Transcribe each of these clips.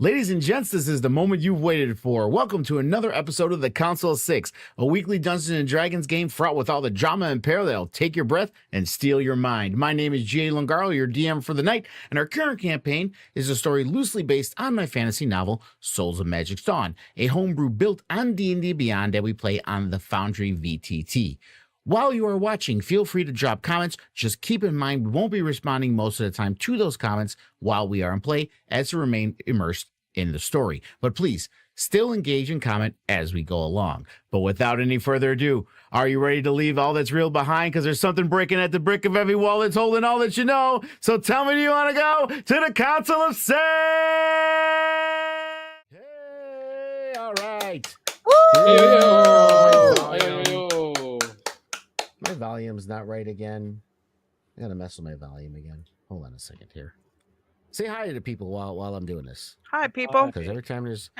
Ladies and gents, this is the moment you've waited for. Welcome to another episode of the Council of Six, a weekly Dungeons & Dragons game fraught with all the drama and peril that'll take your breath and steal your mind. My name is G.A. Lungaro, your DM for the night, and our current campaign is a story loosely based on my fantasy novel, Souls of Magic's Dawn, a homebrew built on D&D Beyond that we play on the Foundry VTT. While you are watching, feel free to drop comments. Just keep in mind we won't be responding most of the time to those comments while we are in play, as to remain immersed in the story. But please, still engage and comment as we go along. But without any further ado, are you ready to leave all that's real behind? Because there's something breaking at the brick of every wall that's holding all that you know. So tell me, do you want to go to the Council of Six? Hey, all right. My volume's not right again. I gotta mess with my volume again. Hold on a second here. Say hi to the people while I'm doing this. Hi, people. Because every time there's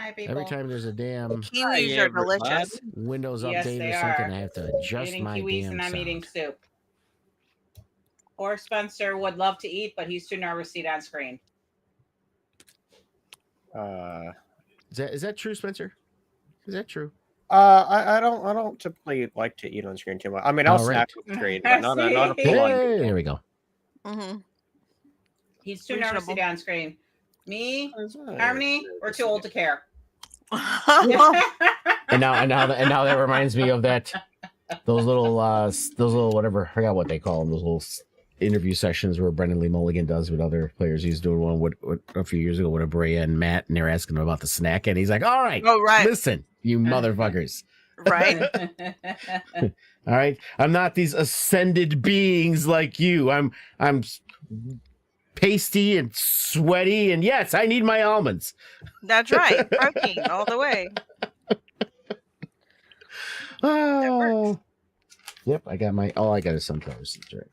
a damn Kiwis are delicious. Windows Yes, update they or something, are. I have to adjust Eating my kiwis damn and I'm sound. eating soup. Or Spencer would love to eat, but he's too nervous to eat on screen. Is that true, Spencer? Is that true? I don't typically like to eat on screen too much. I mean, I'll snack on screen, but not a full on. Hey, there we go. Mm-hmm. He's too nervous to eat on screen. Me, Harmony, we're too old to care. And now that reminds me of those little whatever, I forgot what they call them, those little interview sessions where Brendan Lee Mulligan does with other players. He's doing one a few years ago with Abrea and Matt, and they're asking him about the snack, and he's like, "All right, listen, you motherfuckers, right? All right, I'm not these ascended beings like you. I'm pasty and sweaty, and yes, I need my almonds. That's right, protein all the way. Oh, yep, I got is sunflower seeds, right?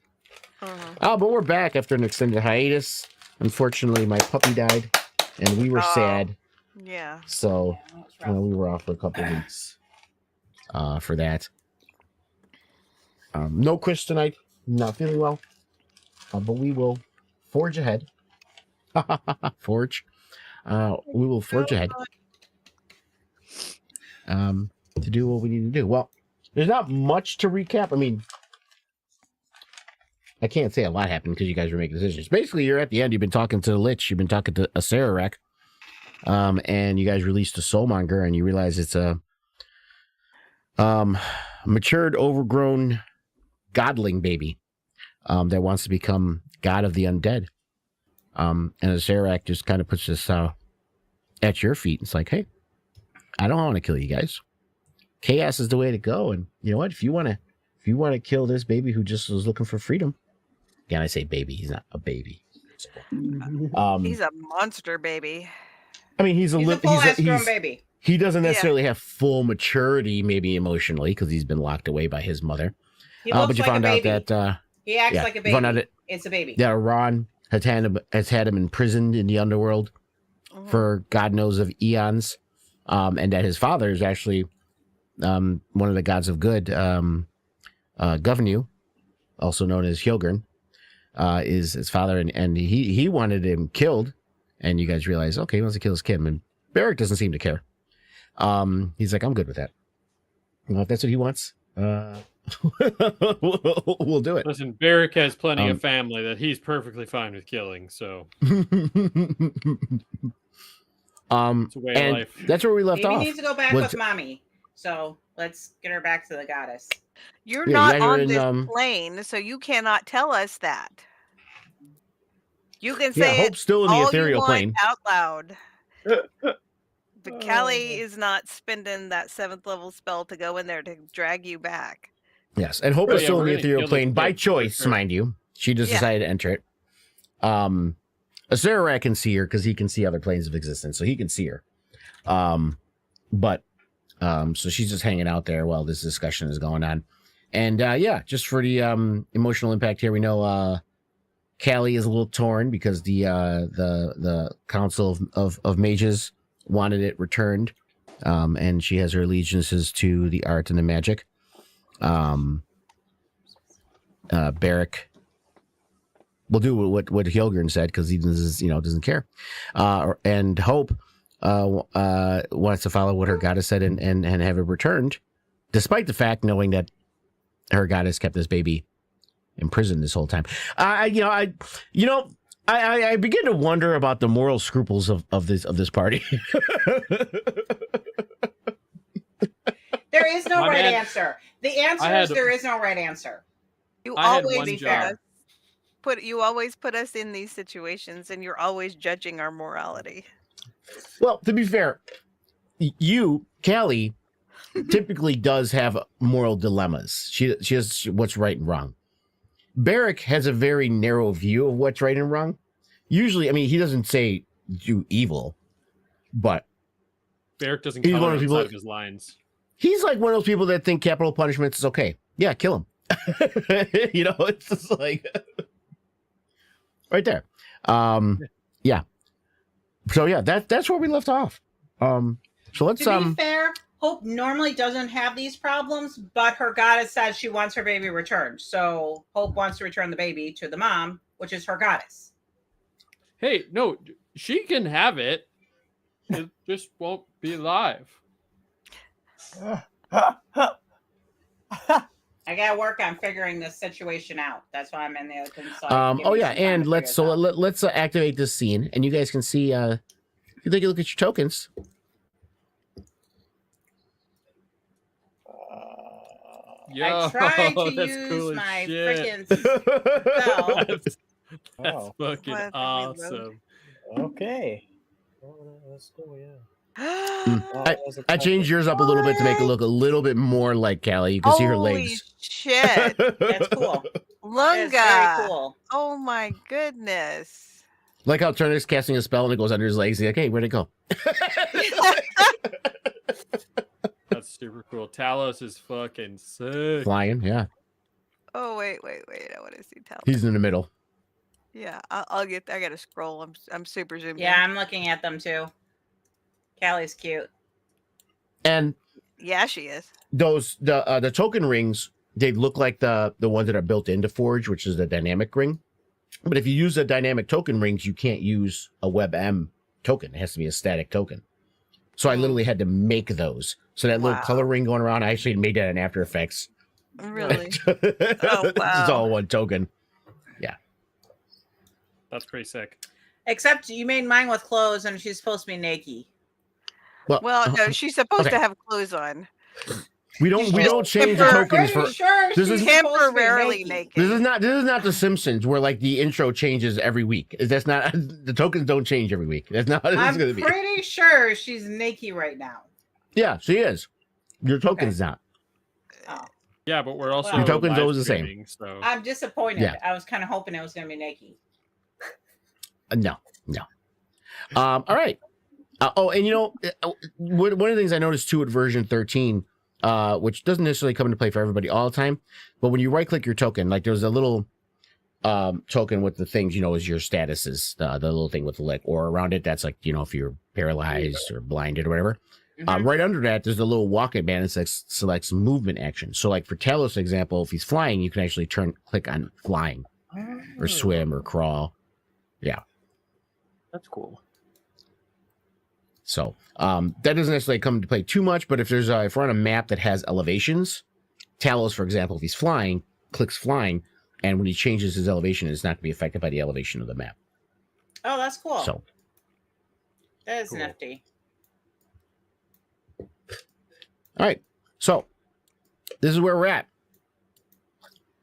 Oh, but we're back after an extended hiatus. Unfortunately, my puppy died, and we were sad. Yeah. So we were off for a couple of weeks for that. No Chris tonight. Not feeling well. But we will forge ahead. Forge. We will forge ahead. To do what we need to do. Well, there's not much to recap. I mean, I can't say a lot happened because you guys were making decisions. Basically, you're at the end. You've been talking to the Lich. You've been talking to a Sararak. And you guys released a Soulmonger, and you realize it's a matured, overgrown godling baby that wants to become god of the undead. And the Sararak just kind of puts this at your feet. It's like, hey, I don't want to kill you guys. Chaos is the way to go. And you know what? If you want to kill this baby who just was looking for freedom. Again, I say baby. He's not a baby. He's a monster baby. I mean, he's a full-grown baby. He doesn't necessarily have full maturity, maybe emotionally, because he's been locked away by his mother. He looks but you like found a out baby. that he acts like a baby. It's a baby. Yeah, Ron has had him imprisoned in the underworld for God knows of eons, and that his father is actually one of the gods of good, Govenu, also known as Hjolgren, is his father, and he wanted him killed, and you guys realize, okay, he wants to kill his kid, and Barrick doesn't seem to care. He's like, I'm good with that. Well, if that's what he wants, we'll do it. Listen, Barrick has plenty of family that he's perfectly fine with killing, so it's a way of life. That's where we left off. He needs to go back with mommy. So let's get her back to the goddess. You're not on this plane, so you cannot tell us that. You can say Hope's still in the ethereal plane out loud. But Callie is not spending that 7th level spell to go in there to drag you back. Yes, and Hope is still in the ethereal plane by choice, mind you. She just decided to enter it. Sararak can see her because he can see other planes of existence, so he can see her. So she's just hanging out there while this discussion is going on. And just for the emotional impact here, we know Callie is a little torn because the Council of Mages wanted it returned, and she has her allegiances to the art and the magic. Barrick will do what Hjolgren said because he doesn't care. And Hope wants to follow what her goddess said and have it returned, despite the fact knowing that her goddess kept this baby in prison this whole time. I begin to wonder about the moral scruples of this party. There is no right answer. The answer is there is no right answer. You I had always one put job. you always put us in these situations, and you're always judging our morality. Well, to be fair, you, Callie, typically does have moral dilemmas. She has what's right and wrong. Barrick has a very narrow view of what's right and wrong. Usually, I mean, he doesn't say do evil, but Barrick doesn't He's color one of those people outside that- of his lines. he's like one of those people that think capital punishment is okay. Yeah, kill him. It's just like right there. Yeah. So yeah, that's where we left off. So let's To be fair, Hope normally doesn't have these problems, but her goddess says she wants her baby returned. So Hope wants to return the baby to the mom, which is her goddess. Hey, no, she can have it. It just won't be live. I gotta work on figuring this situation out. That's why I'm in the open side. oh yeah, and let's activate this scene, and you guys can see. If you take a look at your tokens, Yo, I tried to that's use cool as my shit. freaking spell. That's Wow. fucking What, did we load? awesome. Okay. Oh, that's cool. Yeah. I changed yours up a little bit to make it look a little bit more like Callie. You can see her Holy legs. shit. That's cool. That's Lunga. very cool. Oh my goodness. Like how Turner's casting a spell and it goes under his legs. He's like, hey, where'd it go? That's super cool. Talos is fucking sick. Flying, yeah. Oh wait. I want to see Tal. He's in the middle. Yeah, I gotta scroll. I'm super zoomed Yeah, in. I'm looking at them too. Callie's cute. And Yeah, she is. the token rings, they look like the ones that are built into Forge, which is the dynamic ring. But if you use the dynamic token rings, you can't use a WebM token. It has to be a static token. So I literally had to make those. So that little Wow. color ring going around, I actually made that in After Effects. Really? Oh, wow. It's all one token. That's pretty sick. Except you made mine with clothes and she's supposed to be naked. Well, no, she's supposed okay. to have clothes on. we don't change the tokens for. Sure This is Temporarily naked. This is not the Simpsons where like the intro changes every week. That's not the tokens don't change every week. That's not how this is going to I'm be. pretty sure she's naked right now. Yeah, she is. Your token's not. Oh. Yeah, but we're also Your token's live always the same. streaming, So I'm disappointed. Yeah. I was kind of hoping it was going to be naked. No. All right. And one of the things I noticed too at version 13, which doesn't necessarily come into play for everybody all the time, but when you right click your token, like there's a little token with the things, is your statuses, the little thing with the lick, or around it, that's like, if you're paralyzed or blinded or whatever. Mhm. Right under that, there's a little walking band that selects movement action. So like for Talos example, if he's flying, you can actually click on flying or swim or crawl. Yeah. That's cool. So that doesn't necessarily come into play too much, but if we're on a map that has elevations, Talos, for example, if he's flying, clicks flying, and when he changes his elevation, it's not going to be affected by the elevation of the map. Oh, that's cool. So, That is Cool. nifty. all right. So this is where we're at.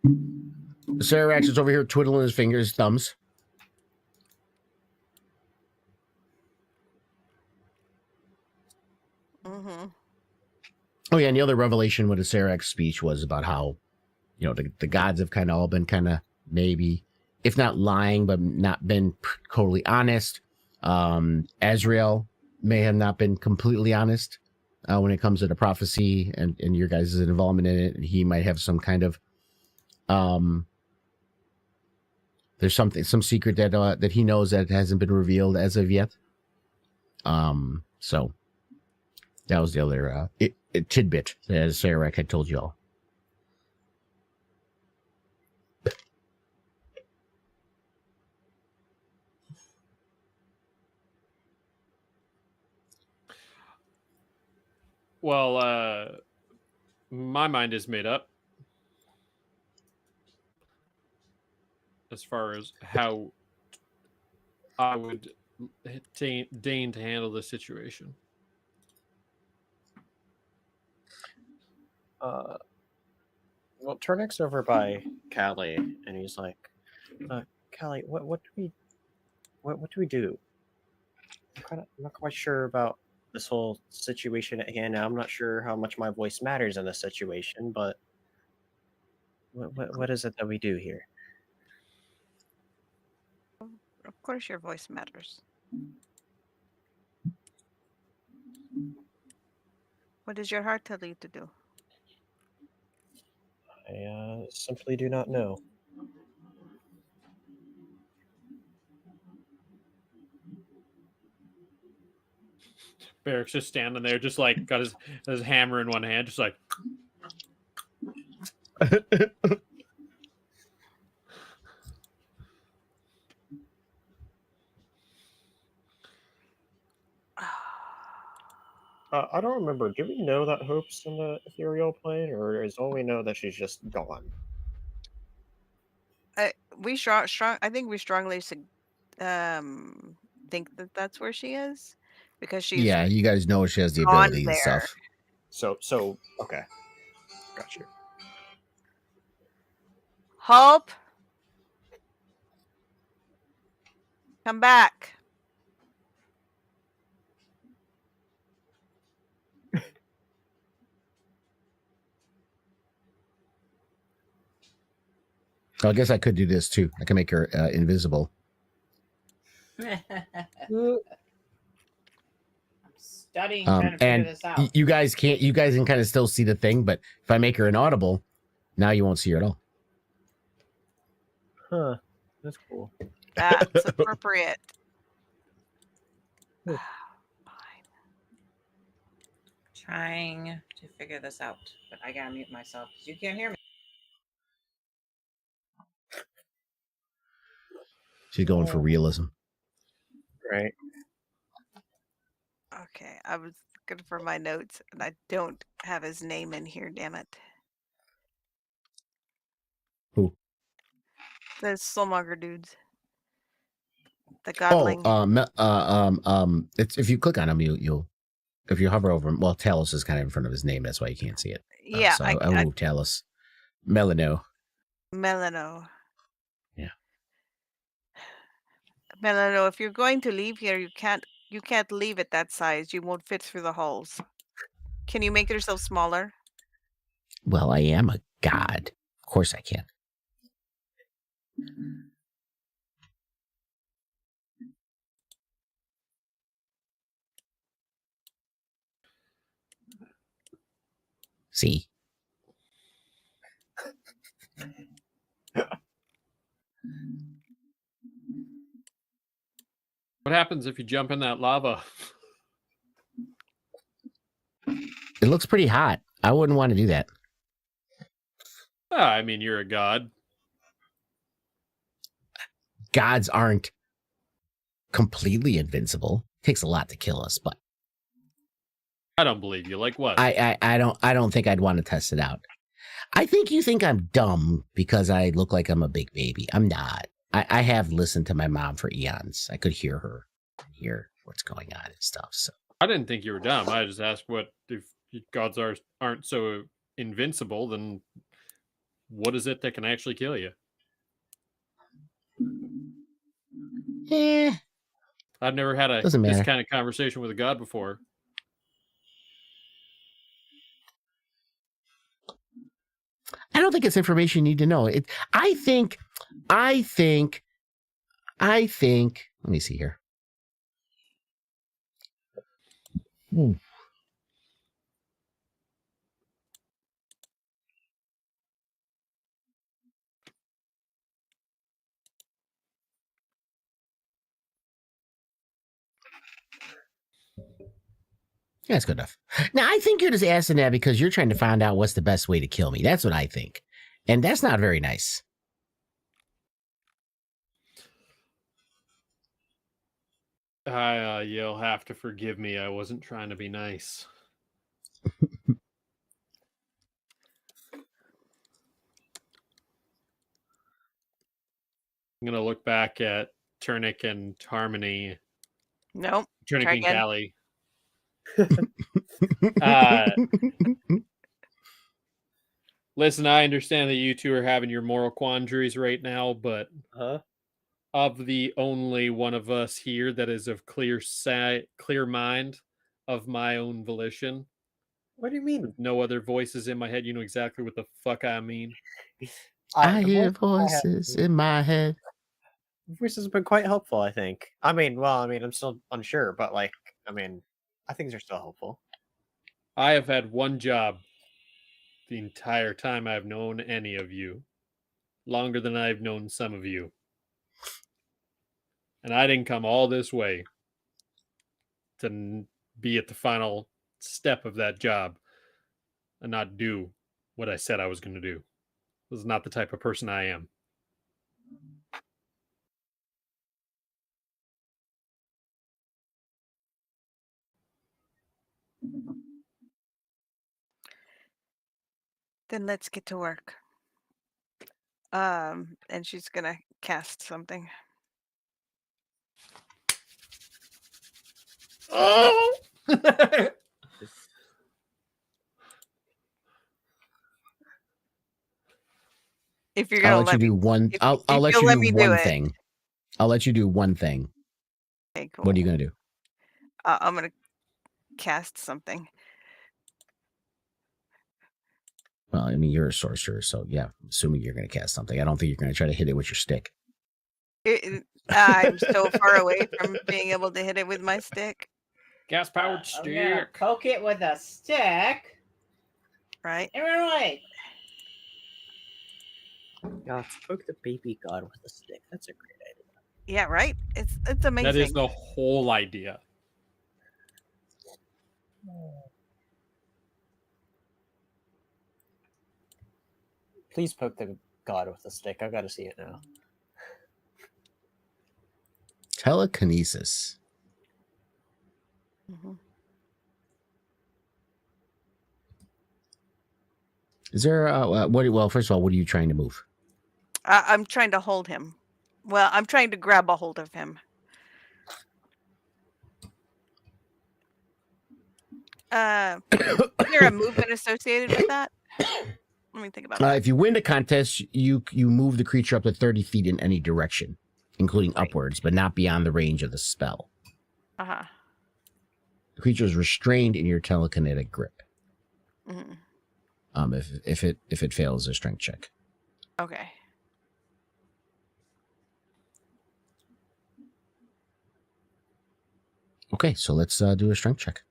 Sarax is over here twiddling his fingers, thumbs. Mm-hmm. Oh yeah, and the other revelation with the Sarax speech was about how, the gods have kind of all been kind of maybe, if not lying, but not been totally honest. Azrael may have not been completely honest when it comes to the prophecy and your guys' involvement in it. And he might have some kind of there's some secret that he knows that hasn't been revealed as of yet. So that was the other tidbit that Sarac had told you all. Well, my mind is made up as far as how I would deign to handle this situation. Well, Turnix over by Callie, and he's like, "Callie, what do we do? I'm not quite sure about this whole situation again. I'm not sure how much my voice matters in this situation, but what is it that we do here?" Of course, your voice matters. What does your heart tell you to do? I simply do not know. Barrick's just standing there, just like got his hammer in one hand, just like. I don't remember. Do we know that Hope's in the ethereal plane, or is all we know that she's just gone? I think we strongly think that that's where she is, because she's Yeah, you guys know she has the gone ability and there. stuff. So okay, got you. Hope, come back. So I guess I could do this too. I can make her invisible. I'm studying trying to figure And this out. you guys can kind of still see the thing, but if I make her inaudible, now you won't see her at all. Huh, that's cool. That's appropriate. Cool. Fine. Trying to figure this out, but I gotta mute myself because you can't hear me. She's going for realism. Right. Okay, I was looking for my notes and I don't have his name in here. Damn it. Who? The Soulmonger dudes. The Oh, godling. it's if you click on him, you'll if you hover over him. Well, Talos is kind of in front of his name. That's why you can't see it. Yeah, So I move Talos. Melano. Melano. Yeah. Melano, if you're going to leave here, you can't leave it that size. You won't fit through the holes. Can you make yourself smaller? Well, I am a god. Of course I can. See? What happens if you jump in that lava? It looks pretty hot. I wouldn't want to do that. I mean, you're a god. Gods aren't completely invincible. It takes a lot to kill us, but I don't believe you. Like what? I don't think I'd want to test it out. I think you think I'm dumb because I look like I'm a big baby. I'm not. I have listened to my mom for eons. I could hear her, hear what's going on and stuff. So I didn't think you were dumb. I just asked what if gods aren't so invincible, then what is it that can actually kill you? yeah, I've never had Doesn't this matter. kind of conversation with a god before. I don't think it's information you need to know. I think. Let me see here. Yeah, that's good enough. Now, I think you're just asking that because you're trying to find out what's the best way to kill me. That's what I think. And that's not very nice. You'll have to forgive me. I wasn't trying to be nice. I'm gonna look back at Turnic and Harmony. Nope. Turnic Try and again. Callie. Listen, I understand that you two are having your moral quandaries right now, but of the only one of us here that is of clear mind of my own volition, What do you mean? no other voices in my head, you know exactly what the fuck I mean. I the hear voice I have- voices in my head. Voice has been quite helpful, I think. I mean, I'm still unsure, but I think they're still helpful. I have had one job the entire time I've known any of you. Longer than I've known some of you. And I didn't come all this way to be at the final step of that job and not do what I said I was going to do. This is not the type of person I am. Then let's get to work. And she's gonna cast something. Oh! If you're gonna I'll let you me, do one. if- I'll if let you'll you let do me do one it. thing. I'll let you do one thing. okay, cool. What are you gonna do? I'm gonna cast something. Well, I mean, you're a sorcerer, so yeah. Assuming you're gonna cast something, I don't think you're gonna try to hit it with your stick. I'm so far away from being able to hit it with my stick. Gas powered I'm gonna stick. poke it with a stick. Right? And run away. Yeah, poke the baby god with a stick. That's a great idea. Yeah, right? It's amazing. That is the whole idea. Please poke the god with a stick. I've got to see it now. Telekinesis. Mhm. Is there what? Well, first of all, what are you trying to move? I'm trying to hold him. Well, I'm trying to grab a hold of him. Is there a movement associated with that? Let me think about that. If you win the contest, you move the creature up to 30 feet in any direction, including upwards, but not beyond the range of the spell. Uh-huh. The creature is restrained in your telekinetic grip. Mhm. If it fails a strength check. Okay. Okay, so let's do a strength check.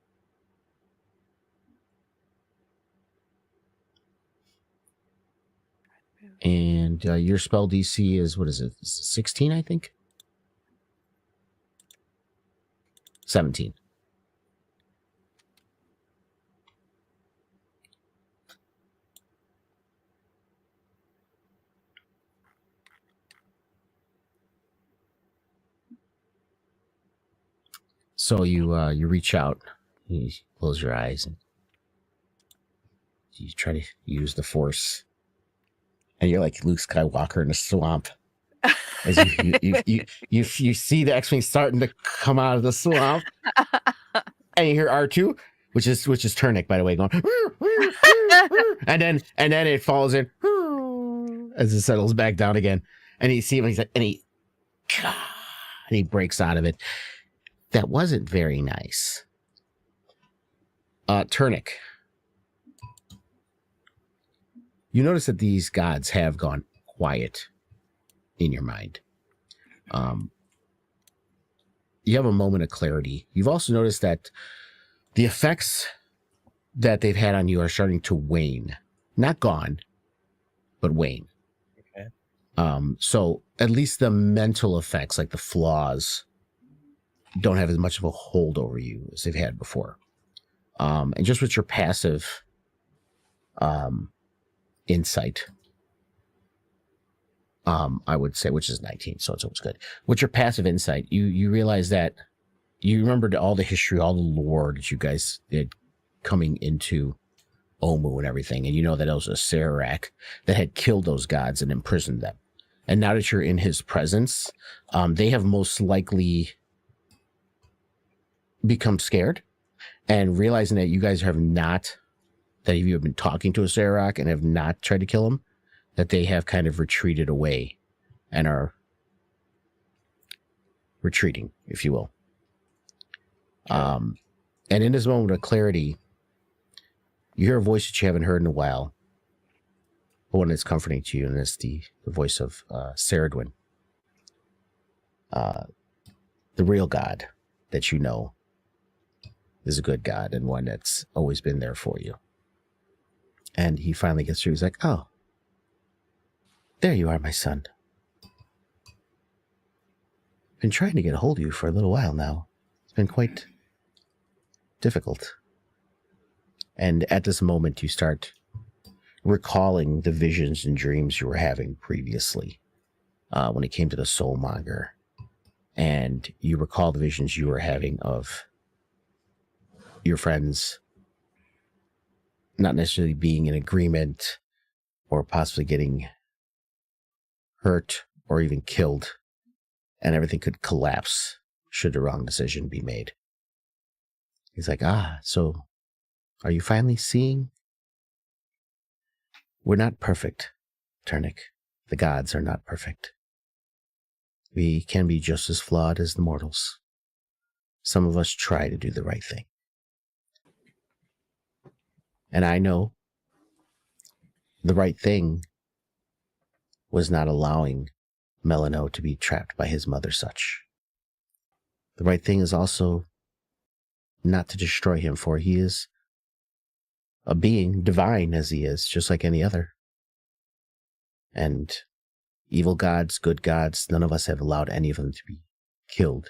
And your spell DC is, what is it? 16, I think? 17. So you reach out, you close your eyes, and you try to use the force, and you're like Luke Skywalker in a swamp. As you see the X-wing starting to come out of the swamp, and you hear R2, which is Turnic, by the way, going, and then it falls in as it settles back down again, and you see him, and he breaks out of it. That wasn't very nice. Turnic, you notice that these gods have gone quiet in your mind. You have a moment of clarity. You've also noticed that the effects that they've had on you are starting to wane. Not gone, but wane. Okay. So at least the mental effects, like the flaws, don't have as much of a hold over you as they've had before. And just with your passive insight, I would say, which is 19, so it's always good. With your passive insight, you realize that you remembered all the history, all the lore that you guys did coming into Omu and everything, and you know that it was a Serac that had killed those gods and imprisoned them. And now that you're in his presence, they have most likely become scared and realizing that you guys have not, that you have been talking to a Sarok and have not tried to kill him, that they have kind of retreated away and are retreating, if you will. And in this moment of clarity, you hear a voice that you haven't heard in a while, but one that's comforting to you, and it's the voice of Saradwin, the real God that you know is a good God and one that's always been there for you. And he finally gets through. He's like, "Oh, there you are, my son. Been trying to get a hold of you for a little while now. It's been quite difficult." And at this moment, you start recalling the visions and dreams you were having previously when it came to the soulmonger. And you recall the visions you were having of your friends not necessarily being in agreement or possibly getting hurt or even killed, and everything could collapse should the wrong decision be made. He's like, so are you finally seeing? We're not perfect, Turnic. The gods are not perfect. We can be just as flawed as the mortals. Some of us try to do the right thing. And I know the right thing was not allowing Melano to be trapped by his mother such. The right thing is also not to destroy him, for he is a being divine as he is, just like any other. And evil gods, good gods, none of us have allowed any of them to be killed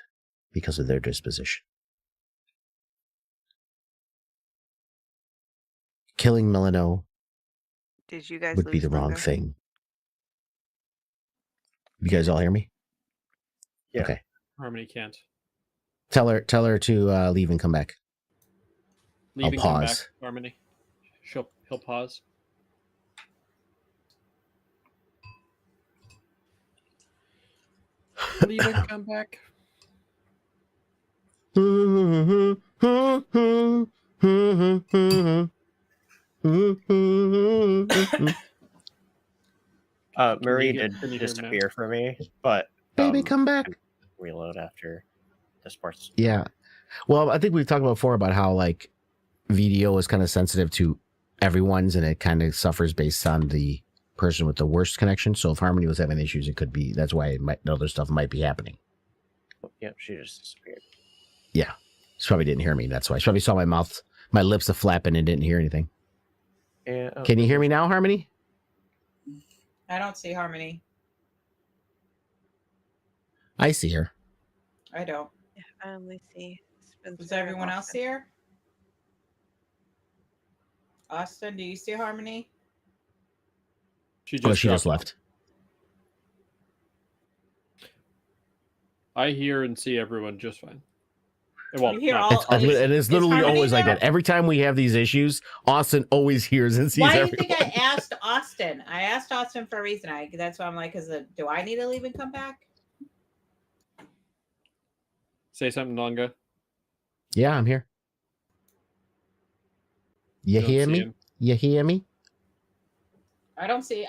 because of their disposition. Killing Melano Did you guys would be lose the wrong Lunga? thing. You guys all hear me? Yeah. Okay. Harmony can't. Tell her to leave and come back. Leave and come back, pause. Harmony. He'll pause. Leave and come back. Marie can did you hear him now? disappear for me, but Baby, come back. reload after the sports. Yeah. Well, I think we've talked before about how like VDO is kind of sensitive to everyone's, and it kind of suffers based on the person with the worst connection. So if Harmony was having issues, it could be, that's why other stuff might be happening. Yep, she just disappeared. Yeah. She probably didn't hear me. That's why. She probably saw my lips a flapping and didn't hear anything. Yeah, Can you hear me now, Harmony? I don't see Harmony. I see her. I don't. Yeah, I only see Spencer. Does and everyone else Austin. see her? Austin, do you see Harmony? She She just dropped left. off. I hear and see everyone just fine. Well, You hear not- all- It is literally Harmony always like there? that. Every time we have these issues, Austin always hears and sees Why do you everyone. think I asked Austin? I asked Austin for a reason. That's why I'm like, do I need to leave and come back? Say something, Longa. Yeah, I'm here. You Don't hear see me? him. You hear me? I don't see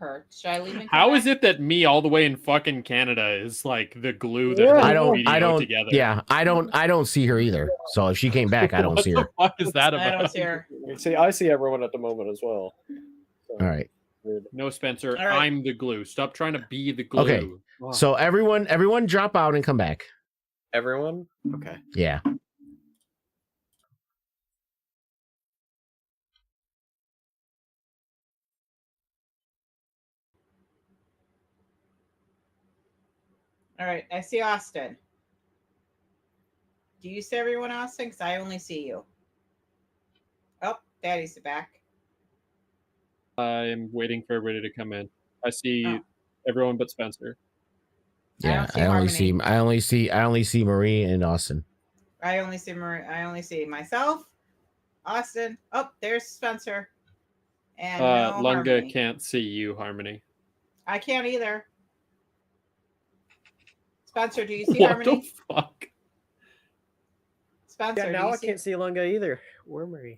her. Should I leave and come How back? is it that me all the way in fucking Canada is like the glue that Yeah, holds I VDO don't. together? Yeah, I don't see her either. So if she came back, I don't What see the her. fuck is that I about? don't see her. See, I see everyone at the moment as well. So, All right. weird. No, Spencer, All right. I'm the glue. Stop trying to be the glue. Okay. Oh. So everyone drop out and come back. Everyone? Okay. Yeah. All right, I see Austin. Do you see everyone, Austin? Because I only see you. Oh, Daddy's back. I'm waiting for everybody to come in. I see Oh. everyone but Spencer. Yeah. I don't see I only see Marie and Austin. I only see myself, Austin. Oh, there's Spencer. And no Lunga Harmony. can't see you, Harmony. I can't either. Spencer, do you see What Harmony? the fuck? Spencer, Yeah, do now you I see? can't see Lunga either. Where am I?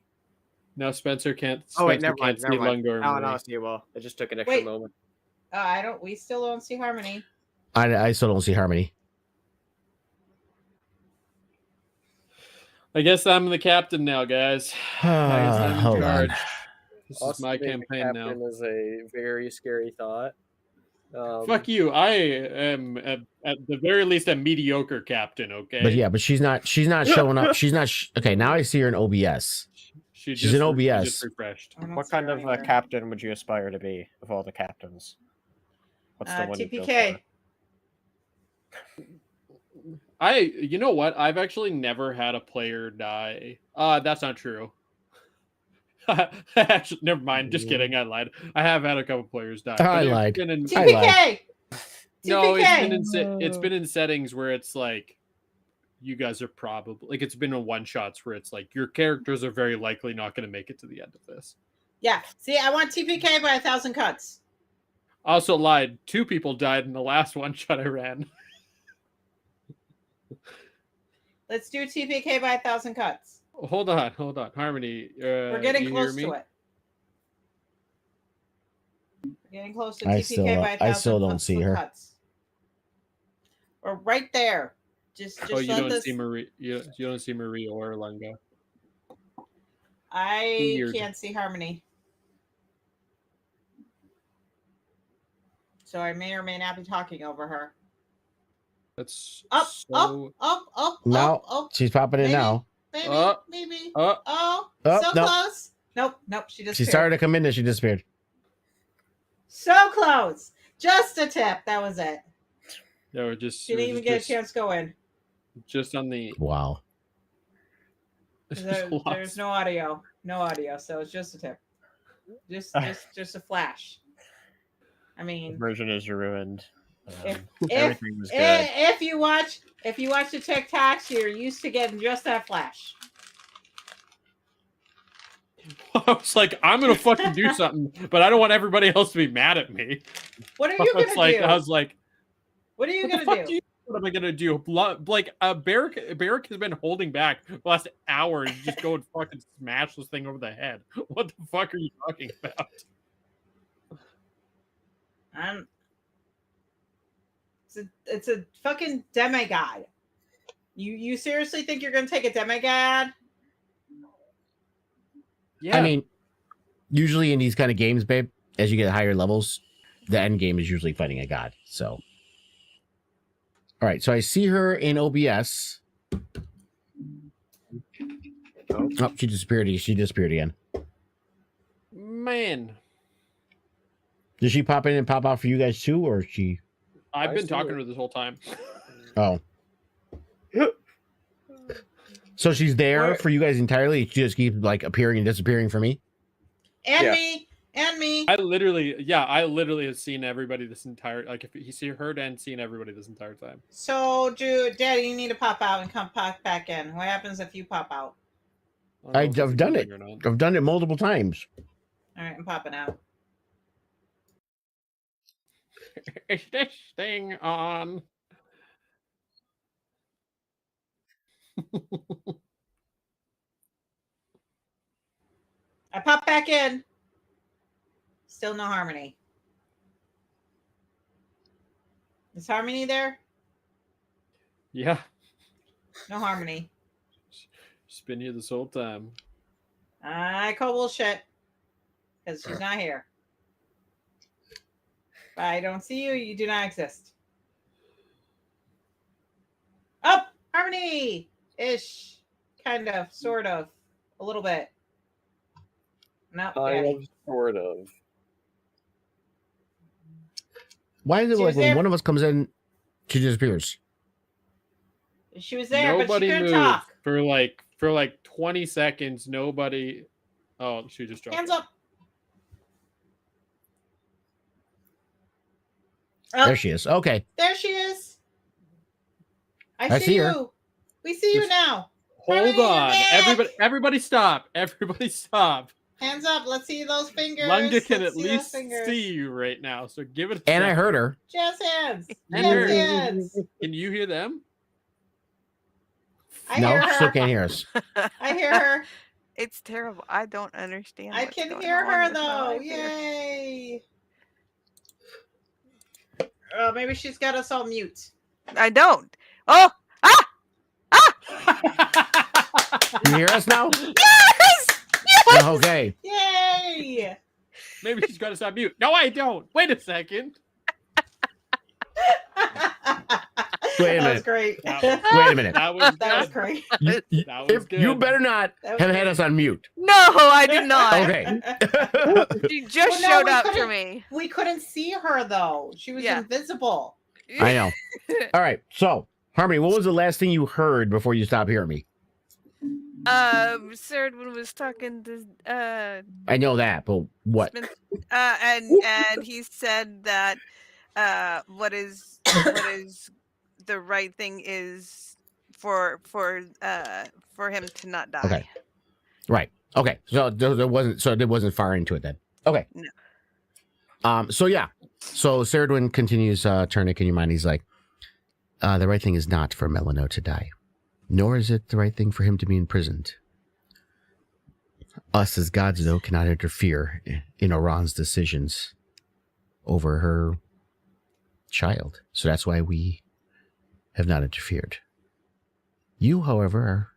No, Spencer can't. Oh wait, Spencer never mind. can't Never see mind. Lunga or Now Marie. I see you well. It just took an extra Wait. moment. I don't. We still don't see Harmony. I still don't see Harmony. I guess I'm the captain now, guys. I guess I'm in Hold on. charge. This Also is my being the campaign now. captain is a very scary thought. Fuck you. I am at the very least a mediocre captain, okay? But yeah, but she's not showing up. She's not. Okay, now I see her in OBS. She's she's in She OBS. just refreshed. I don't What see kind her of anywhere. captain would you aspire to be of all the captains? What's the one you go TPK. for? You know what? I've actually never had a player die. That's not true. Actually, never mind. Just kidding. I lied. I have had a couple players die. I but it's lied. been in- TPK. No, TPK. it's been in settings where it's like you guys are probably like it's been in one shots where it's like your characters are very likely not going to make it to the end of this. Yeah. See, I want TPK by 1,000 cuts. I also lied. 2 people died in the last one shot I ran. Let's do TPK by 1,000 cuts. Hold on. Harmony, We're getting you close hear me? to it. We're getting close to I TPK still- by 1,000 I still don't see her. cuts. We're right there. Just Oh, you let don't this. see Marie. You don't see Marie or Lunga. I Weird. can't see Harmony. So I may or may not be talking over her. That's Up, so. up, Now up. she's popping in Maybe. now. Maybe, Up, maybe. up. Oh, Up, so nope. close. Nope. She just She started to come in and she disappeared. So close. Just a tip. That was it. Yeah, we're just. Didn't we're even just, get a chance to go in. Just on the. Wow. There's no audio. No audio. So it's just a tip. Just a flash. I The mean, version is ruined. if Everything was good. if you watch the TikToks, you're used to getting just that flash. I was like, I'm gonna fucking do something, but I don't want everybody else to be mad at me. What are you gonna do? I was like, What are you what the gonna fuck do? what am I gonna do? Like, Barrick has been holding back the last hour and just go and fucking smash this thing over the head. What the fuck are you talking about? It's a fucking demigod. You seriously think you're gonna take a demigod? Yeah, I mean, usually in these kind of games, babe, as you get higher levels, the end game is usually fighting a god. So, all right. So I see her in OBS. Oh, she disappeared. She disappeared again. man, Did she pop in and pop out for you guys too, or she? I've I been see talking her. to her this whole time. Oh. So she's there Where- for you guys entirely. She just keeps like appearing and disappearing for me. And Yeah. me. And me. I literally have seen everybody this entire if you see heard and seen everybody this entire time. So, Daddy, you need to pop out and come pop back in. What happens if you pop out? I don't know if that's I've a done good it. thing or not. I've done it multiple times. All right, I'm popping out. Is this thing on? I pop back in. Still no Harmony. Is Harmony there? Yeah, No Harmony. she's been here this whole time. I call bullshit because she's not here. If I don't see you, you do not exist. Oh, Harmony ish. Kind of, sort of, a little bit. No, Kind Daddy. of, sort of. Why is it She like was when there- one of us comes in, she disappears? She was there, but Nobody she couldn't moved talk. for like 20 seconds. Nobody. Oh, she just dropped. Hands it. up. Oh, There she is. Okay. there she is. I I see see her. you. We see you Just- now. Hold Harmony, you're on, back! everybody stop! Everybody stop! Hands up. Let's see those fingers. Lunga can Let's at see those least fingers. see you right now, so give it a And I second. heard her. Jazz hands. And Jazz her. hands. Can you hear them? I No, hear her. still can't hear us. I hear her. It's terrible. I don't understand. I what's can going hear on her with my though. life here. Yay. Maybe she's got us all mute. I don't. Oh! Ah! You hear us now? Yes! Yes! Okay. Yay. Maybe she's got us on mute. No, I don't. Wait a second. Wait a That was minute. great. That Wait a minute. That was That was good. great. That was good. You better not That was have had good. us on mute. No, I did not. Okay. She just Well, no, showed we up for couldn't- me. We couldn't see her though. She was Yeah. invisible. I know. All right. So, Harmony, what was the last thing you heard before you stopped hearing me? Serdwin was talking to I know that, but what? and he said that what is the right thing is for him to not die. Okay. Right. Okay. So there wasn't far into it then. Okay. No. So yeah. So Serdwin continues Turnic in your mind. He's like, the right thing is not for Melano to die, nor is it the right thing for him to be imprisoned. Us as gods, though, cannot interfere in Oran's decisions over her child. So that's why we have not interfered. You, however, are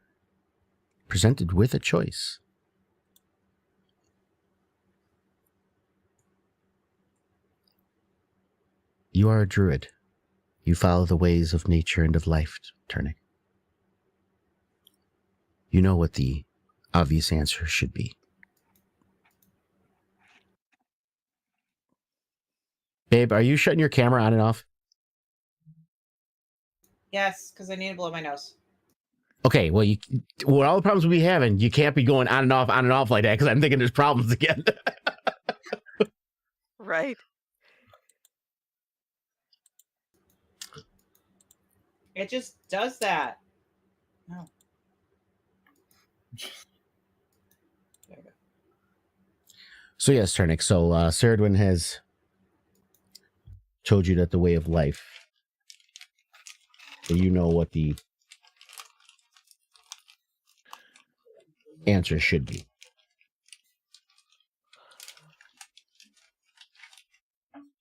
presented with a choice. You are a druid. You follow the ways of nature and of life, Turnic. You know what the obvious answer should be. Babe, are you shutting your camera on and off? Yes, because I need to blow my nose. Okay, well, with all the problems we having, you can't be going on and off like that, because I'm thinking there's problems again. Right. It just does that. No. There we go. So yes, Turnic. So Serdwin has told you that the way of life, so you know what the answer should be.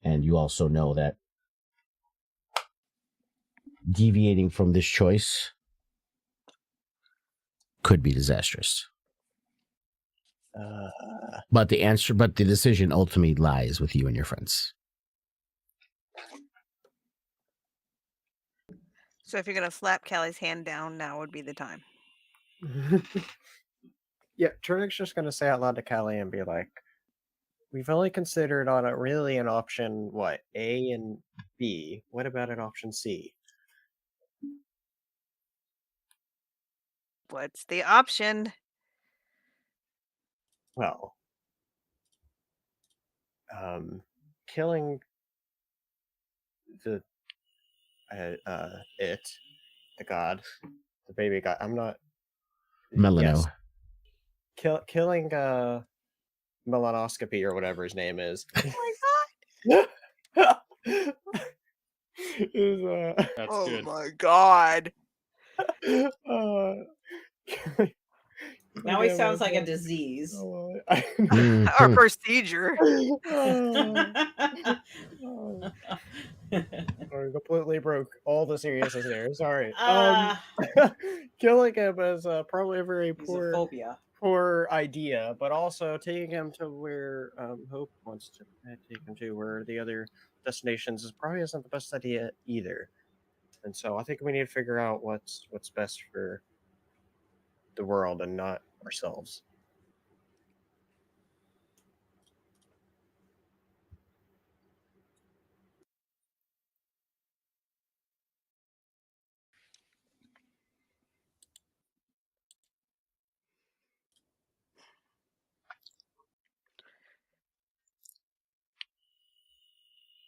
And you also know that deviating from this choice could be disastrous. But the decision ultimately lies with you and your friends. So if you're gonna slap Callie's hand down, now would be the time. Yeah, Turnic's just gonna say out loud to Callie and be like, "We've only considered on a really an option what A and B. What about an option C?" What's the option? Well, killing the the god, the baby god. I'm not Melano. Yes. Killing Melanoscopy or whatever his name is. Oh my is That's Oh good. my god. Now he sounds like a disease. Our procedure. Sorry, completely broke all the seriousness there. Sorry. He's Killing him is probably a very a phobia. poor idea, but also taking him to where Hope wants to take him to, where the other destinations is probably isn't the best idea either. And so I think we need to figure out what's best for the world and not ourselves.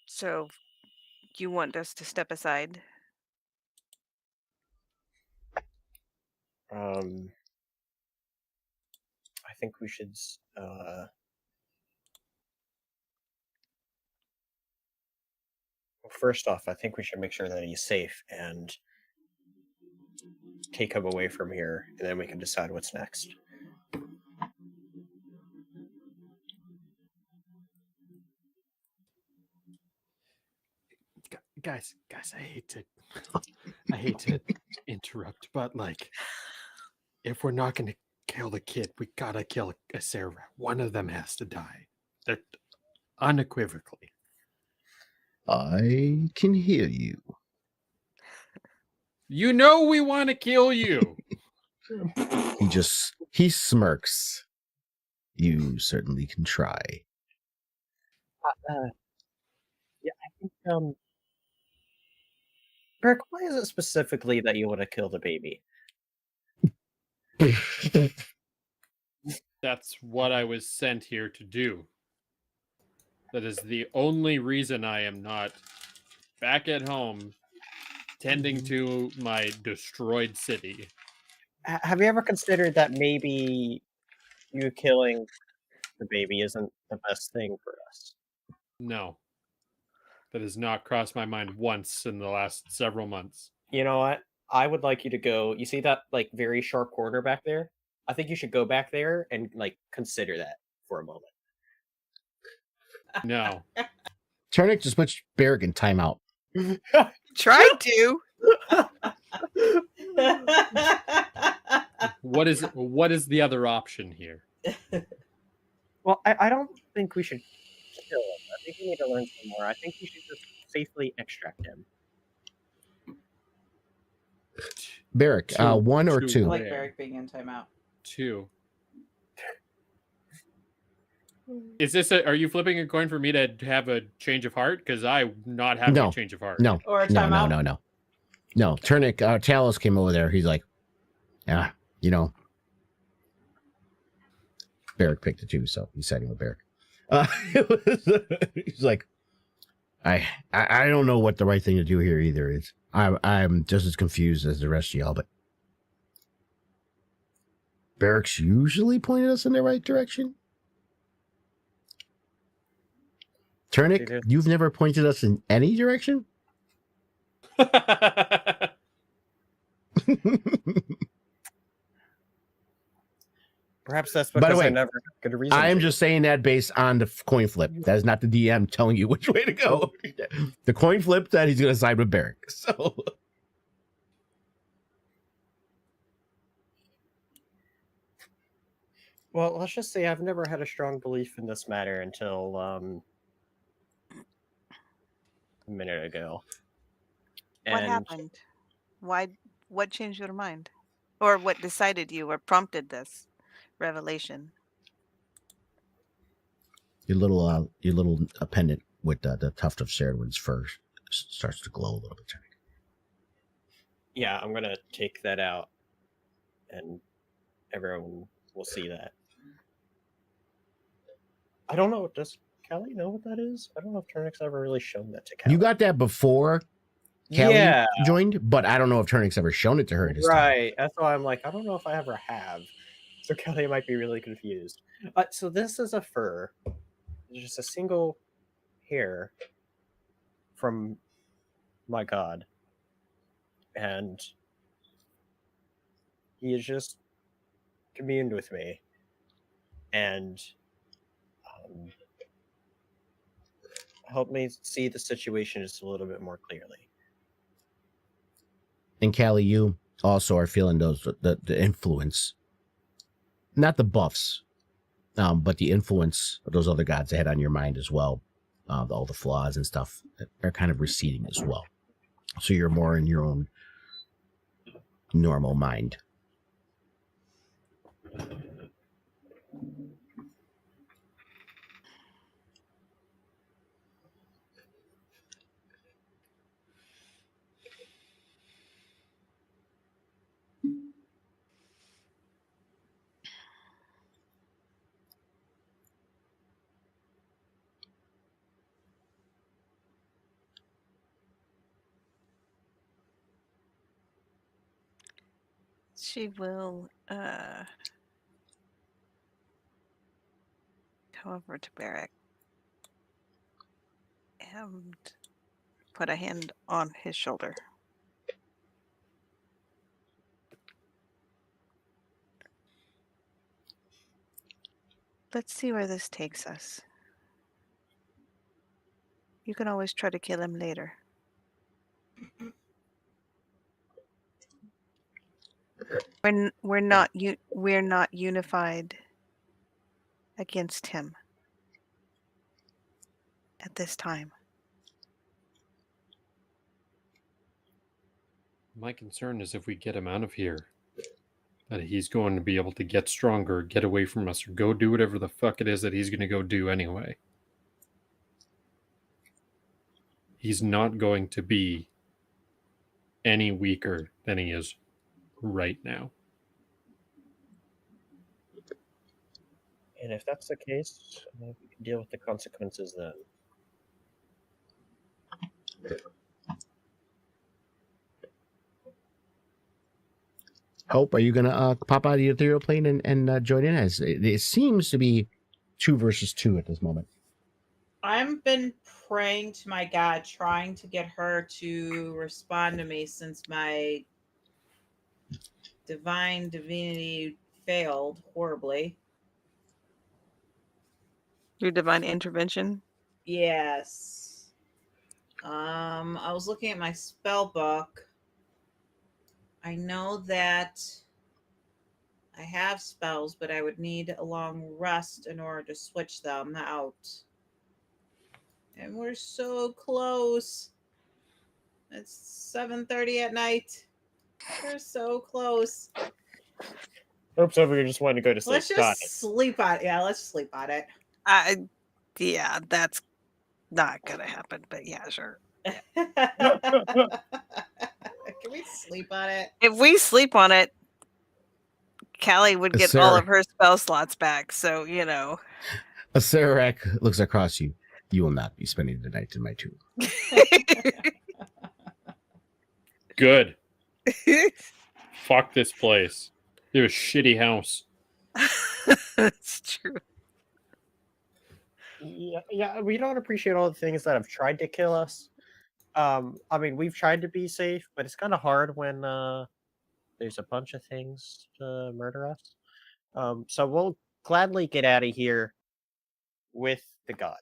So you want us to step aside? I think we should. First off, I think we should make sure that he's safe and take him away from here, and then we can decide what's next. Guys, I hate to interrupt, but like, if we're not gonna kill the kid, we gotta kill Sarah. One of them has to die. They're unequivocally. I can hear you. You know we want to kill you. He smirks. You certainly can try. Yeah, I think. Rick, why is it specifically that you want to kill the baby? That's what I was sent here to do. That is the only reason I am not back at home tending to my destroyed city. Have you ever considered that maybe you killing the baby isn't the best thing for us? No. That has not crossed my mind once in the last several months. You know what? I would like you to go. You see that like very sharp corner back there? I think you should go back there and like consider that for a moment. No. Turnick just puts Barrick in timeout. Tried to. What is the other option here? Well, I don't think we should kill him. I think we need to learn some more. I think we should just safely extract him. Barrick, one or two? I like Barrick being in timeout. 2. Is this are you flipping a coin for me to have a change of heart? Because I'm not having a change of heart. No. Or a No. timeout. No. Turnick, Talos came over there. He's like, yeah, you know. Barrick picked it too, so he's siding with Barrick. He's like, I don't know what the right thing to do here either is. I'm just as confused as the rest of y'all, but Barrick's usually pointed us in the right direction. Turnick, you've never pointed us in any direction? Perhaps that's By because the way, I never had good reason. I am just saying that based on the coin flip. That is not the DM telling you which way to go. The coin flip that he's going to side with Barrick. So, well, let's just say I've never had a strong belief in this matter until a minute ago. What happened? Why? What changed your mind? Or what decided you or prompted this revelation? your little pendant with the tuft of Ceridwen's fur starts to glow a little bit. Yeah, I'm gonna take that out, and everyone will see that. I don't know. Does Callie know what that is? I don't know if Turnick's ever really shown that to Callie. You got that before Callie joined, but I don't know if Turnick's ever shown it to her. Right. That's why I'm like, I don't know if I ever have. So Callie might be really confused. So this is a fur. It's just a single hair from my god. And he has just communed with me. And helped me see the situation just a little bit more clearly. And Callie, you also are feeling the influence, not the buffs, but the influence of those other gods that had on your mind as well. All the flaws and stuff are kind of receding as well. So you're more in your own normal mind. She will over to Barrack and put a hand on his shoulder. Let's see where this takes us. You can always try to kill him later. We're not unified against him at this time. My concern is if we get him out of here, that he's going to be able to get stronger, get away from us, or go do whatever the fuck it is that he's going to go do anyway. He's not going to be any weaker than he is right now. And if that's the case, we can deal with the consequences then. Hope, are you going to pop out of your ethereal plane and join in? As it seems to be 2 versus 2 at this moment. I've been praying to my God, trying to get her to respond to me since my divinity failed horribly. Your divine intervention? Yes. I was looking at my spell book. I know that I have spells, but I would need a long rest in order to switch them out. And we're so close. It's 7:30 at night. We're so close. Oops, over here just wanted to go to sleep. Let's just sleep on it. Yeah, let's sleep on it. Yeah, that's not gonna happen, but yeah, sure. Can we sleep on it? If we sleep on it, Callie would get all of her spell slots back, so, you know. Acerak looks across you. You will not be spending the night in my tomb. Good. Fuck this place. You're a shitty house. That's true. Yeah, we don't appreciate all the things that have tried to kill us. I mean, we've tried to be safe, but it's kind of hard when there's a bunch of things to murder us. So we'll gladly get out of here with the god.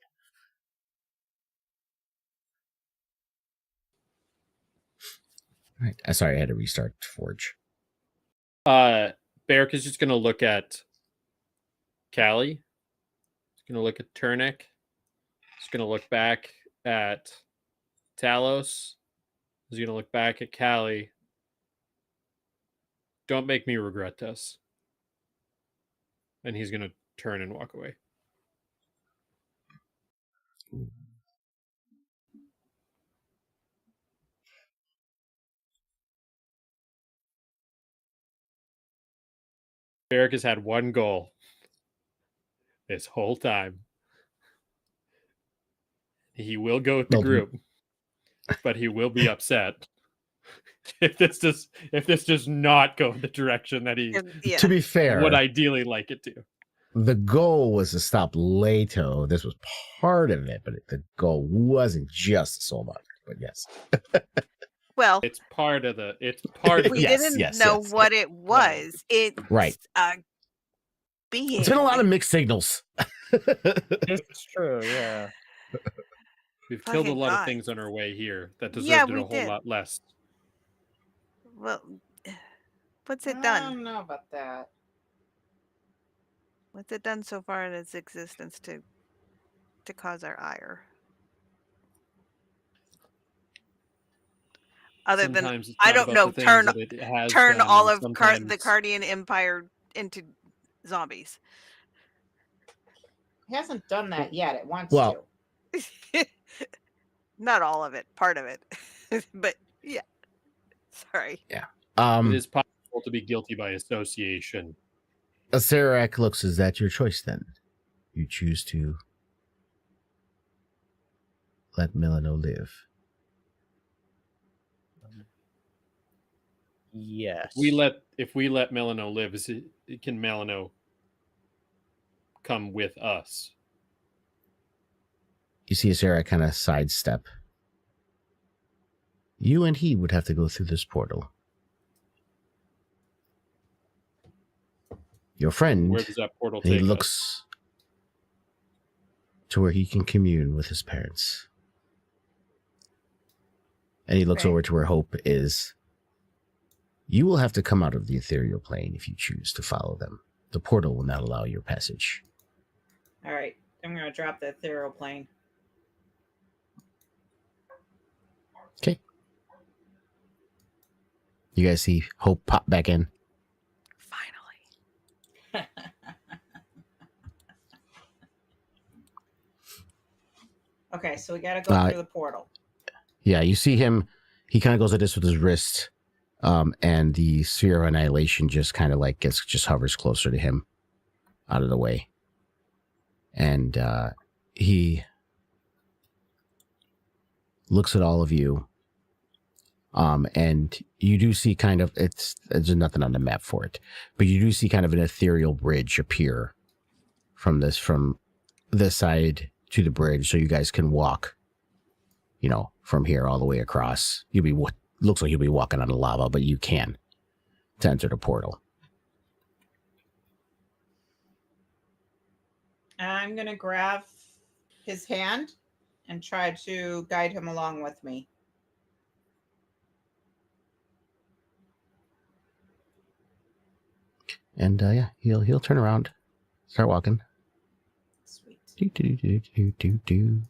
All right. Sorry, I had to restart Forge. Barrick is just going to look at Callie. He's going to look at Turnic. He's going to look back at Talos. He's going to look back at Callie. Don't make me regret this. And he's going to turn and walk away. Barrick has had one goal this whole time. He will go with the group, but he will be upset if this does not go in the direction that he, to be fair, would ideally like it to. The goal was to stop Leto. This was part of it, but the goal wasn't just so much. But yes. Well, it's part of the. It's part. We didn't know what it was. It's right. Being. It's been a lot of mixed signals. It's true, yeah. We've killed a lot of things on our way here that deserved it a whole lot less. Well, what's it done? I don't know about that. What's it done so far in its existence to cause our ire? Other than, I don't know, turn all of the Cardian Empire into zombies. It hasn't done that yet. It wants to. Not all of it, part of it. But yeah. Sorry. Yeah. It is possible to be guilty by association. Acerak looks, is that your choice then? You choose to let Milano live. Yes. If we let Milano live, can Milano come with us? you see Sarah kind of sidestep. You and he would have to go through this portal. Your friend, Where does that portal he take us? looks to where he can commune with his parents. And he looks over to where Hope is. You will have to come out of the ethereal plane if you choose to follow them. The portal will not allow your passage. All right. I'm going to drop the ethereal plane. Okay. You guys see Hope pop back in? Finally. Okay, so we got to go through the portal. Yeah, you see him. He kind of goes like this with his wrist. And the sphere of annihilation just kind of like just hovers closer to him out of the way. And he looks at all of you. And you do see kind of, there's nothing on the map for it, but you do see kind of an ethereal bridge appear from this side to the bridge. So you guys can walk, from here all the way across. Looks like you'll be walking on the lava, but you can to enter the portal. I'm going to grab his hand and try to guide him along with me. And he'll turn around, start walking. Sweet. Do.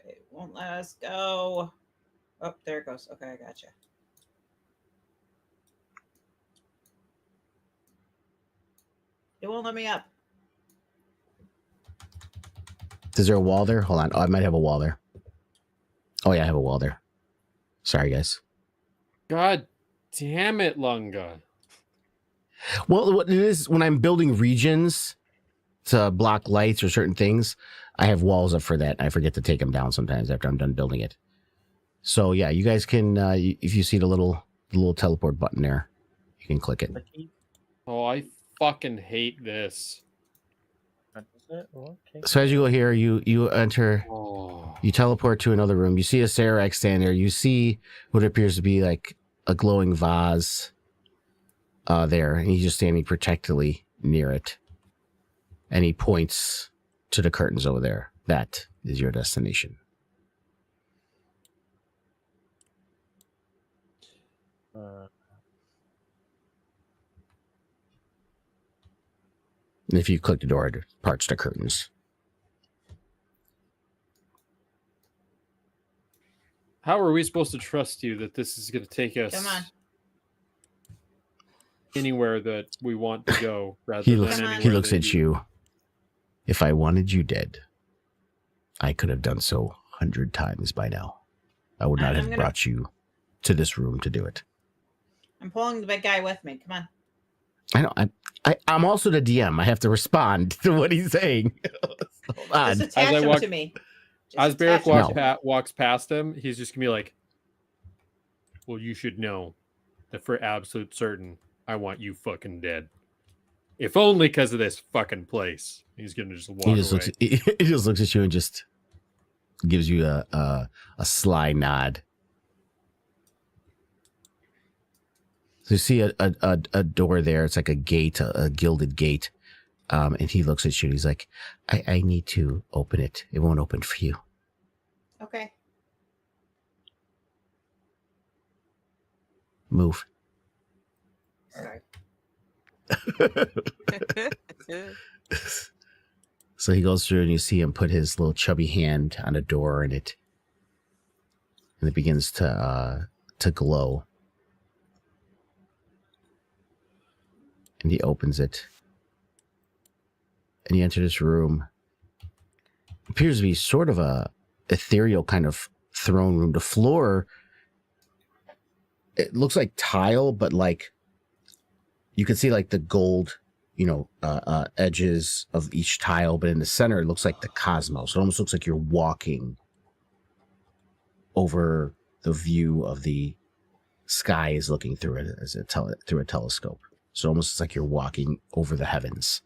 It won't let us go. Oh, there it goes. Okay, I gotcha. It won't let me up. Is there a wall there? Hold on. Oh, I might have a wall there. Oh, yeah, I have a wall there. Sorry, guys. God damn it, Lunga. Well, what it is, when I'm building regions to block lights or certain things, I have walls up for that. I forget to take them down sometimes after I'm done building it. So, yeah, you guys can, if you see the little teleport button there, you can click it. Oh, I fucking hate this. Okay. So as you go here, you enter, you teleport to another room. You see a Sarac stand there. You see what appears to be like a glowing vase there. And he's just standing protectively near it. And he points to the curtains over there. That is your destination. And if you click the door, it parts the curtains. How are we supposed to trust you that this is going to take us Come on. anywhere that we want to go rather He than looks, anywhere he looks that at you. If I wanted you dead, I could have done so 100 times by now. I would not have brought you to this room to do it. I'm pulling the big guy with me. Come on. I know. I'm also the DM. I have to respond to what he's saying. Hold on. Just attach him to me. As Barrick walks past him, he's just going to be like, well, you should know that for absolute certain, I want you fucking dead. If only because of this fucking place. He's going to just walk away. He just looks at you and just gives you a sly nod. So you see a door there. It's like a gate, a gilded gate. And he looks at you and he's like, I need to open it. It won't open for you. Okay. Move. Sorry. So he goes through and you see him put his little chubby hand on a door and it begins to glow. And he opens it. And you enter this room. It appears to be sort of a ethereal kind of throne room. The floor, it looks like tile, but like you can see like the gold, edges of each tile. But in the center, it looks like the cosmos. It almost looks like you're walking over the view of the sky is looking through it through a telescope. So almost like you're walking over the heavens.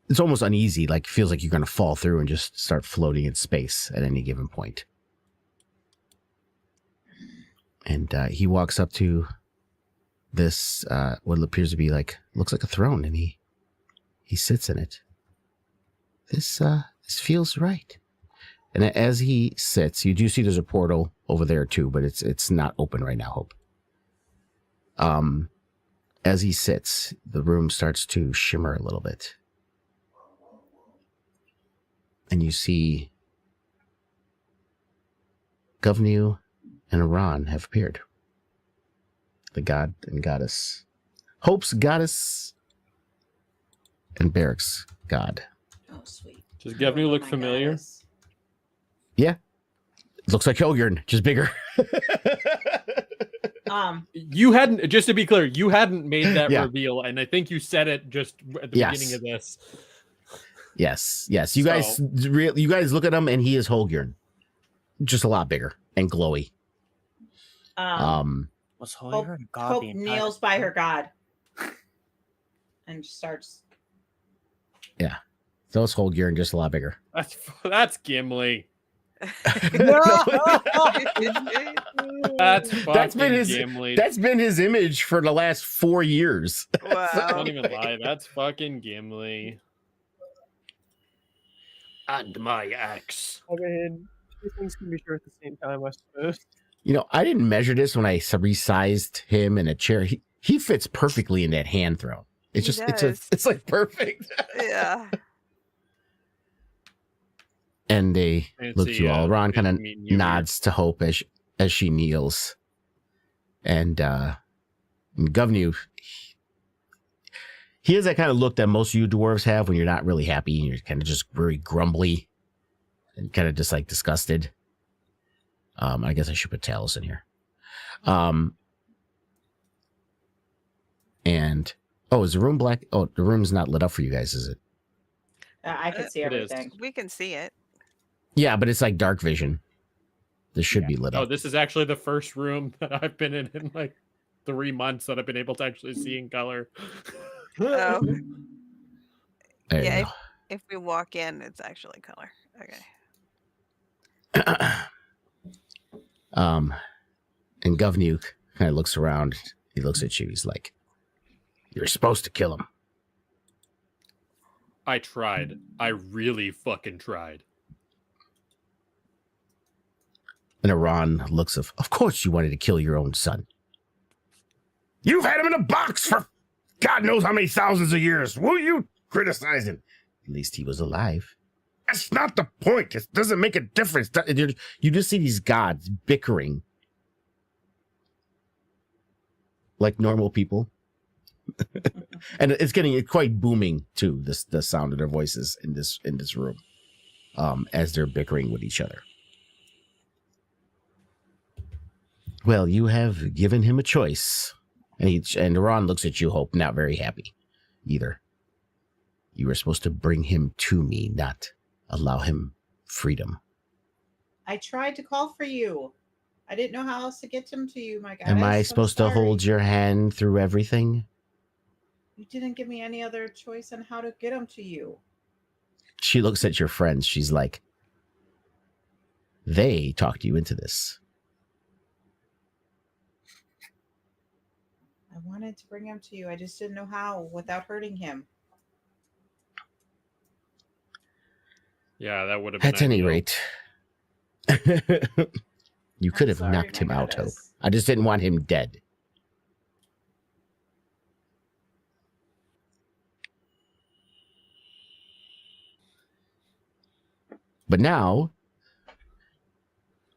It's almost uneasy, like feels like you're going to fall through and just start floating in space at any given point. And he walks up to this, what appears to be like, looks like a throne, and he sits in it. This feels right. And as he sits, you do see there's a portal over there too, but it's not open right now, Hope. As he sits, the room starts to shimmer a little bit. And you see Govnew and Iran have appeared. The god and goddess. Hope's goddess and Barrick's god. Oh, sweet. Does Govnew look familiar? Goddess. Yeah. It looks like Helgern, just bigger. You hadn't, just to be clear, you hadn't made that Yeah. reveal, and I think you said it just at the Yes. beginning of this. Yes. You guys look at him and he is Holgern. Just a lot bigger and glowy. Was Hope, Hoyer a god Hope the entire kneels by time? her god and starts. So it's Holgern, just a lot bigger. That's Gimli. That's That's been his Gimli. That's been his image for the last 4 years. Wow. Don't even lie. That's fucking Gimli. And my axe. I mean, two things can be true at the same time, I suppose. You know, I didn't measure this when I resized him in a chair. He fits perfectly in that hand throne. It's He just it's like perfect. Yeah. And they look to you all. Ron kind of mean you nods to Hope as she kneels. And Govnew, he has that kind of look that most of you dwarves have when you're not really happy and you're kind of just very grumbly and kind of just like disgusted. I guess I should put Talus in here. And is the room black? Oh, the room's not lit up for you guys, is it? I can see It is. everything. We can see it. Yeah, but it's like dark vision. This should be lit Oh, up. this is actually the first room that I've been in like 3 months that I've been able to actually see in color. Oh, There you yeah. go. If we walk in, it's actually color. Okay. And Govnew kind of looks around. He looks at you. He's like, "You're supposed to kill him." I tried. I really fucking tried. And Iran looks of course you wanted to kill your own son. You've had him in a box for God knows how many thousands of years. Who are you criticizing? At least he was alive. That's not the point. It doesn't make a difference. You just see these gods bickering like normal people. And it's getting quite booming too, the sound of their voices in this room, as they're bickering with each other. Well, you have given him a choice. And Ron looks at you, Hope, not very happy either. You were supposed to bring him to me, not allow him freedom. I tried to call for you. I didn't know how else to get him to you, my guy. Am I supposed to hold your hand through everything? You didn't give me any other choice on how to get him to you. She looks at your friends. She's like, they talked you into this. I wanted to bring him to you. I just didn't know how without hurting him. Yeah, that would have been At any ideal. rate, you could have Sorry, knocked my him out, Hope. goddess. I just didn't want him dead. But now,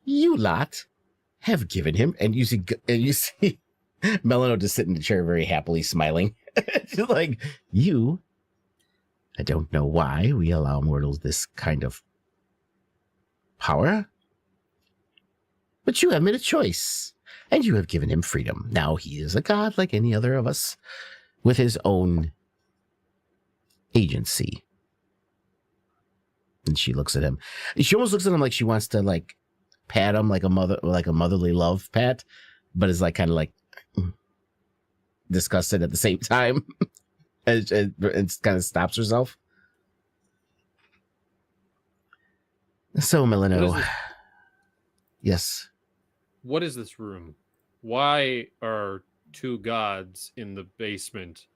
you lot have given him, and you see Melano just sitting in the chair very happily smiling. She's like, I don't know why we allow mortals this kind of power, but you have made a choice, and you have given him freedom. Now he is a god like any other of us, with his own agency. And she looks at him. She almost looks at him like she wants to like pat him like a motherly love pat, but is like kind of like, disgusted at the same time. and kind of stops herself. So, Milano. Yes. What is this room? Why are two gods in the basement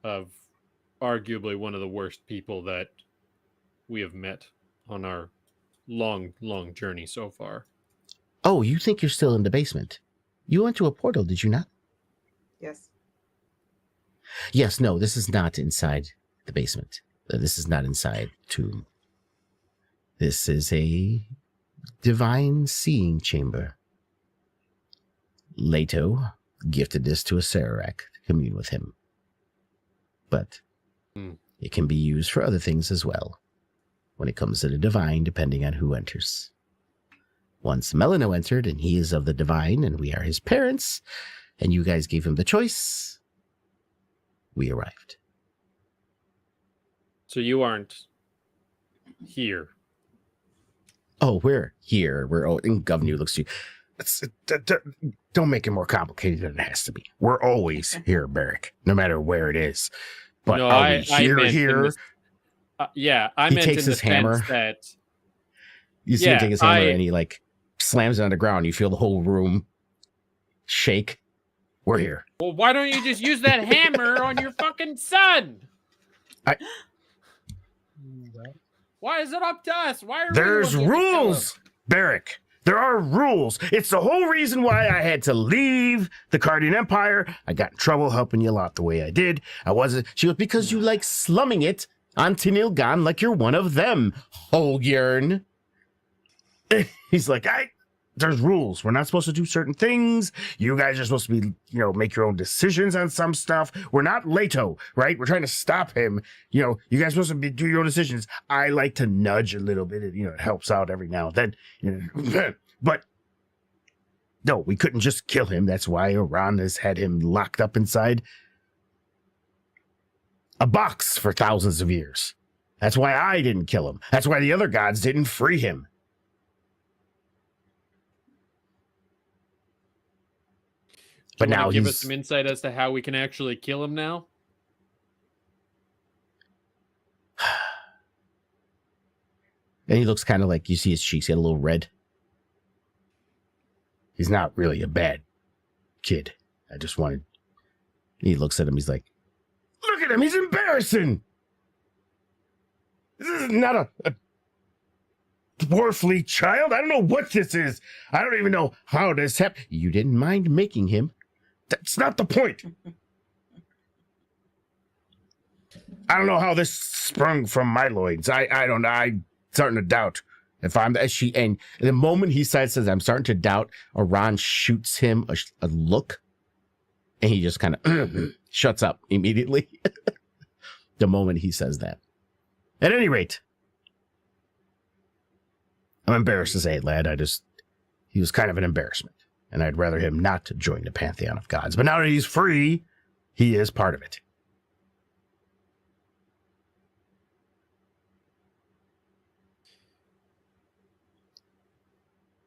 of arguably one of the worst people that we have met on our long, long journey so far? Oh, you think you're still in the basement? You went to a portal, did you not? Yes. Yes, no, this is not inside the basement. This is not inside tomb. This is a divine seeing chamber. Leto gifted this to a Sararak to commune with him. But it can be used for other things as well when it comes to the divine, depending on who enters. Once Melano entered, and he is of the divine, and we are his parents, and you guys gave him the choice, we arrived. So you aren't here. Oh, we're here. And Governor looks to you. Don't make it more complicated than it has to be. We're always here, Barrick, no matter where it is. But No, are we here? I meant takes in the his hammer. sense that You see him take his hammer and he like slams it on the ground. You feel the whole room shake. We're here. Well, why don't you just use that hammer on your fucking son? Why is it up to us? Why are There's rules, Barrick. There are rules. It's the whole reason why I had to leave the Cardian Empire. I got in trouble helping you out the way I did. She goes, because you like slumming it on Tinil'Gan like you're one of them, Holgern. He's like, there's rules. We're not supposed to do certain things. You guys are supposed to be, make your own decisions on some stuff. We're not Leto, right? We're trying to stop him. You guys are supposed to do your own decisions. I like to nudge a little bit. It helps out every now and then. But no, we couldn't just kill him. That's why Iran has had him locked up inside a box for thousands of years. That's why I didn't kill him. That's why the other gods didn't free him. But now give us some insight as to how we can actually kill him now. And he looks kind of like, you see his cheeks get a little red. He's not really a bad kid. He looks at him. He's like, look at him. He's embarrassing. This is not a dwarfly child. I don't know what this is. I don't even know how this happened. You didn't mind making him. That's not the point. I don't know how this sprung from my loins. I don't know. I'm starting to doubt if I'm and the moment he says I'm starting to doubt, Iran shoots him a look and he just kind of shuts up immediately. The moment he says that. At any rate, I'm embarrassed to say it, lad. He was kind of an embarrassment. And I'd rather him not join the pantheon of gods. But now that he's free, he is part of it.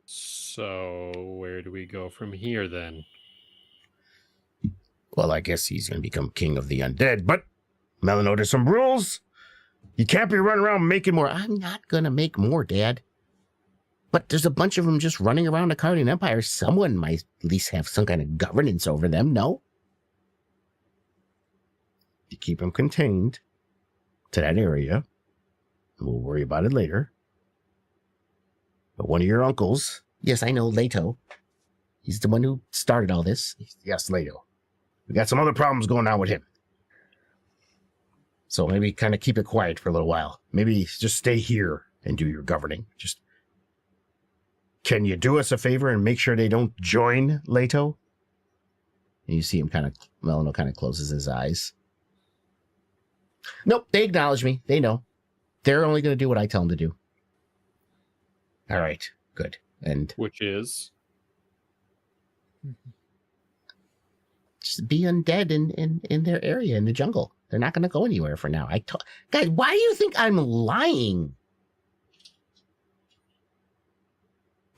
So where do we go from here then? Well, I guess he's going to become king of the undead. But, Melano, there's some rules. You can't be running around making more. I'm not going to make more, Dad. But there's a bunch of them just running around the Cardian Empire. Someone might at least have some kind of governance over them, no? You keep them contained to that area, and we'll worry about it later. But one of your uncles, yes, I know, Leto. He's the one who started all this. Yes, Leto. We got some other problems going on with him. So maybe kind of keep it quiet for a little while. Maybe just stay here and do your governing. Can you do us a favor and make sure they don't join Leto? And you see him Melano kind of closes his eyes. Nope, they acknowledge me. They know. They're only going to do what I tell them to do. All right, good. And which is? Just be undead in their area, in the jungle. They're not going to go anywhere for now. Guys, why do you think I'm lying?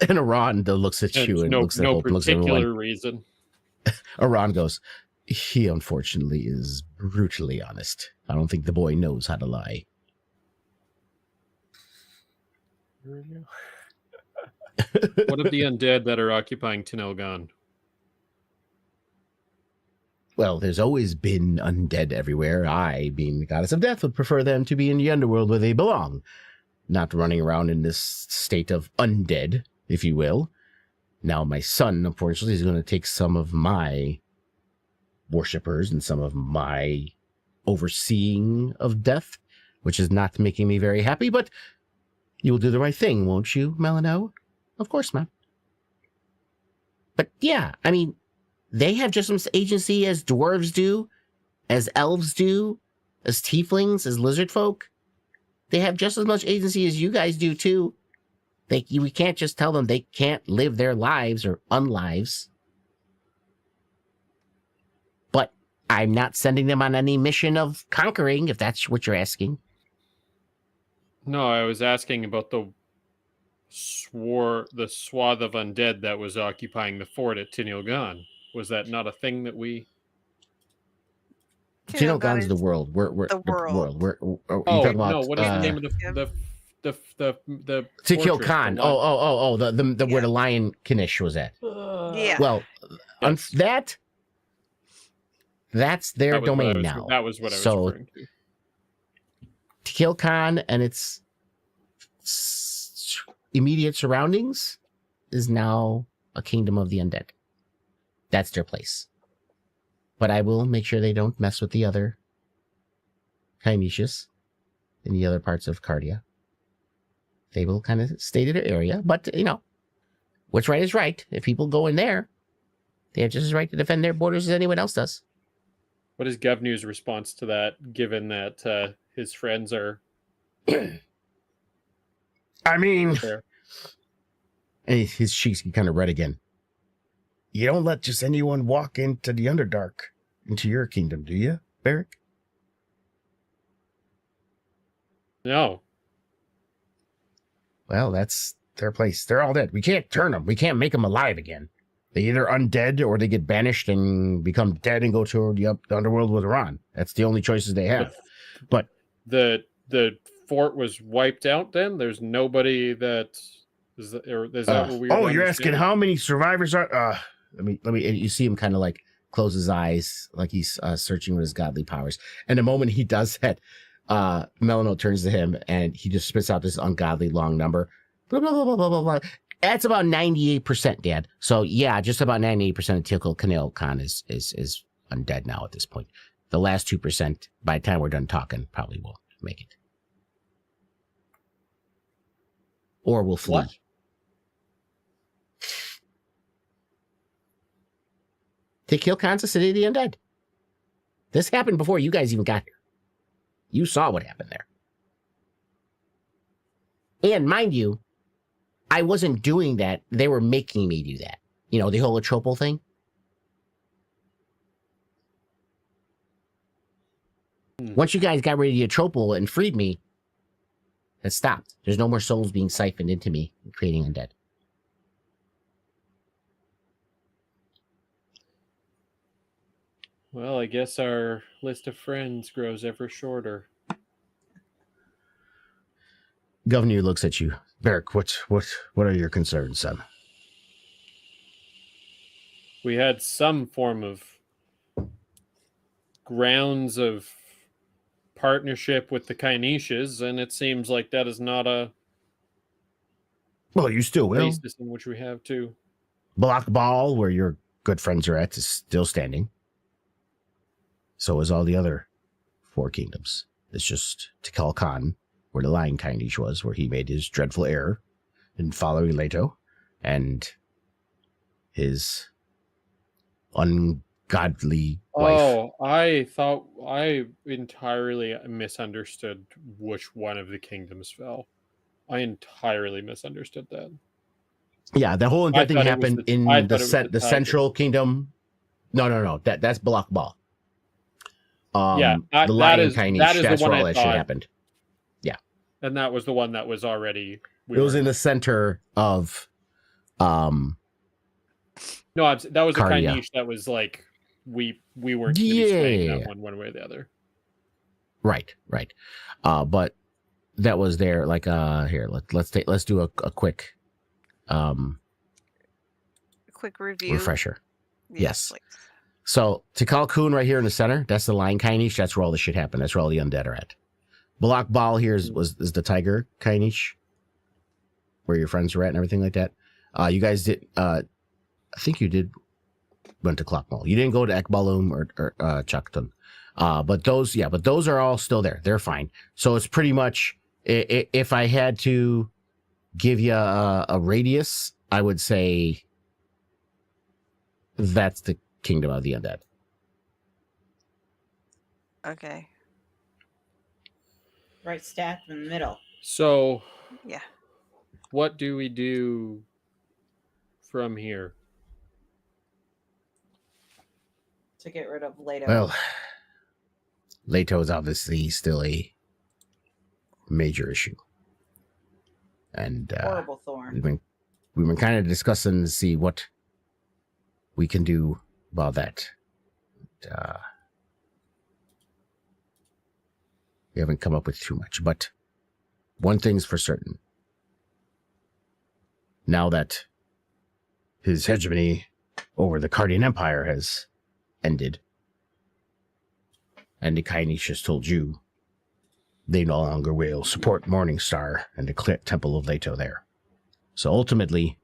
And Iran looks at you and looks at Hope and looks at everyone. No particular reason. Iran goes, He unfortunately is brutally honest. I don't think the boy knows how to lie. What of the undead that are occupying Tinil'Gan? Well, there's always been undead everywhere. I, being the goddess of death, would prefer them to be in the underworld where they belong, not running around in this state of undead, if you will. Now, my son, unfortunately, is going to take some of my worshippers and some of my overseeing of death, which is not making me very happy, but you'll do the right thing, won't you, Melano? Of course, ma'am. But yeah, I mean, they have just as much agency as dwarves do, as elves do, as tieflings, as lizard folk. They have just as much agency as you guys do, too. We can't just tell them they can't live their lives or unlives. But I'm not sending them on any mission of conquering, if that's what you're asking. No, I was asking about the swath of undead that was occupying the fort at Tinil'Gan. Was that not a thing that we... Tinil'Gan's the world. We're the world. You talking about, no, what is the name of the Tinil'Gan. The where the lion Kanish was at. Yeah. Well, Yes. that's their domain now. That was what I was referring to. Tinil'Gan and its immediate surroundings is now a kingdom of the undead. That's their place. But I will make sure they don't mess with the other Kaimishas in the other parts of Cardia. They will kind of stay to their area, but, what's right is right. If people go in there, they have just as right to defend their borders as anyone else does. What is Govnu's response to that, given that his friends are... I mean... there? And his cheeks get kind of red again. You don't let just anyone walk into the Underdark, into your kingdom, do you, Beric? No. Well, that's their place. They're all dead. We can't turn them. We can't make them alive again. They either undead or they get banished and become dead and go to the underworld with Iran. That's the only choices they have. But the fort was wiped out then? There's nobody that... Is that what we were you're asking how many survivors are... Let me. You see him kind of like close his eyes, like he's searching with his godly powers. And the moment he does that, Melano turns to him and he just spits out this ungodly long number. Blah, blah, blah, blah, blah, blah, blah. That's about 98%, Dad. So yeah, just about 98% of Tinil'Gan is undead now at this point. The last 2%, by the time we're done talking, probably will make it, or will flee. What? Tinil'Gan's a city of the undead. This happened before you guys even got here. You saw what happened there. And mind you, I wasn't doing that. They were making me do that. The holotropo thing. Once you guys got rid of the atropal and freed me, it stopped. There's no more souls being siphoned into me and creating undead. Well, I guess our list of friends grows ever shorter. Governor looks at you. Beric, what are your concerns, son? We had some form of grounds of partnership with the Kainishas, and it seems like that is not a Well, you still will. basis in which we have to. Block Ball, where your good friends are at, is still standing. So is all the other 4 kingdoms. It's just Tinil'Gan, where the Lion Kainish was, where he made his dreadful error in following Leto, and his ungodly wife. Oh, I thought I entirely misunderstood which one of the kingdoms fell. I entirely misunderstood that. Yeah, the whole I thing thought it was happened the- in I the thought it was the central kingdom. No. That's Block Ball. Yeah, the Lion that Kainish, is that's the one where all I that shit thought. happened. And that was the one that was already... It was in the center of No, that was a Cardia. Kainish that was like we weren't going to be swaying that one way or the other. Right. But that was there. Like, here, let's do a quick, quick review. refresher. Yes. Please. So Tikal Kun right here in the center, that's the lion Kainish. That's where all the shit happened. That's where all the undead are at. Balak Bal here is the tiger Kainish, where your friends were at and everything like that. You guys did. I think you did went to Clockmall. You didn't go to Ekbalum or Chakton. But those are all still there. They're fine. So it's pretty much, if I had to give you a radius, I would say that's the Kingdom of the Undead. Okay. Right stack in the middle. So, yeah. What do we do from here? To get rid of Leto. Well, Leto is obviously still a major issue. And horrible thorn. We've been kind of discussing to see what we can do about that. We haven't come up with too much, but one thing's for certain. Now that his hegemony over the Cardian Empire has ended, and the Kainish has told you they no longer will support Morningstar and the Temple of Leto there. So ultimately,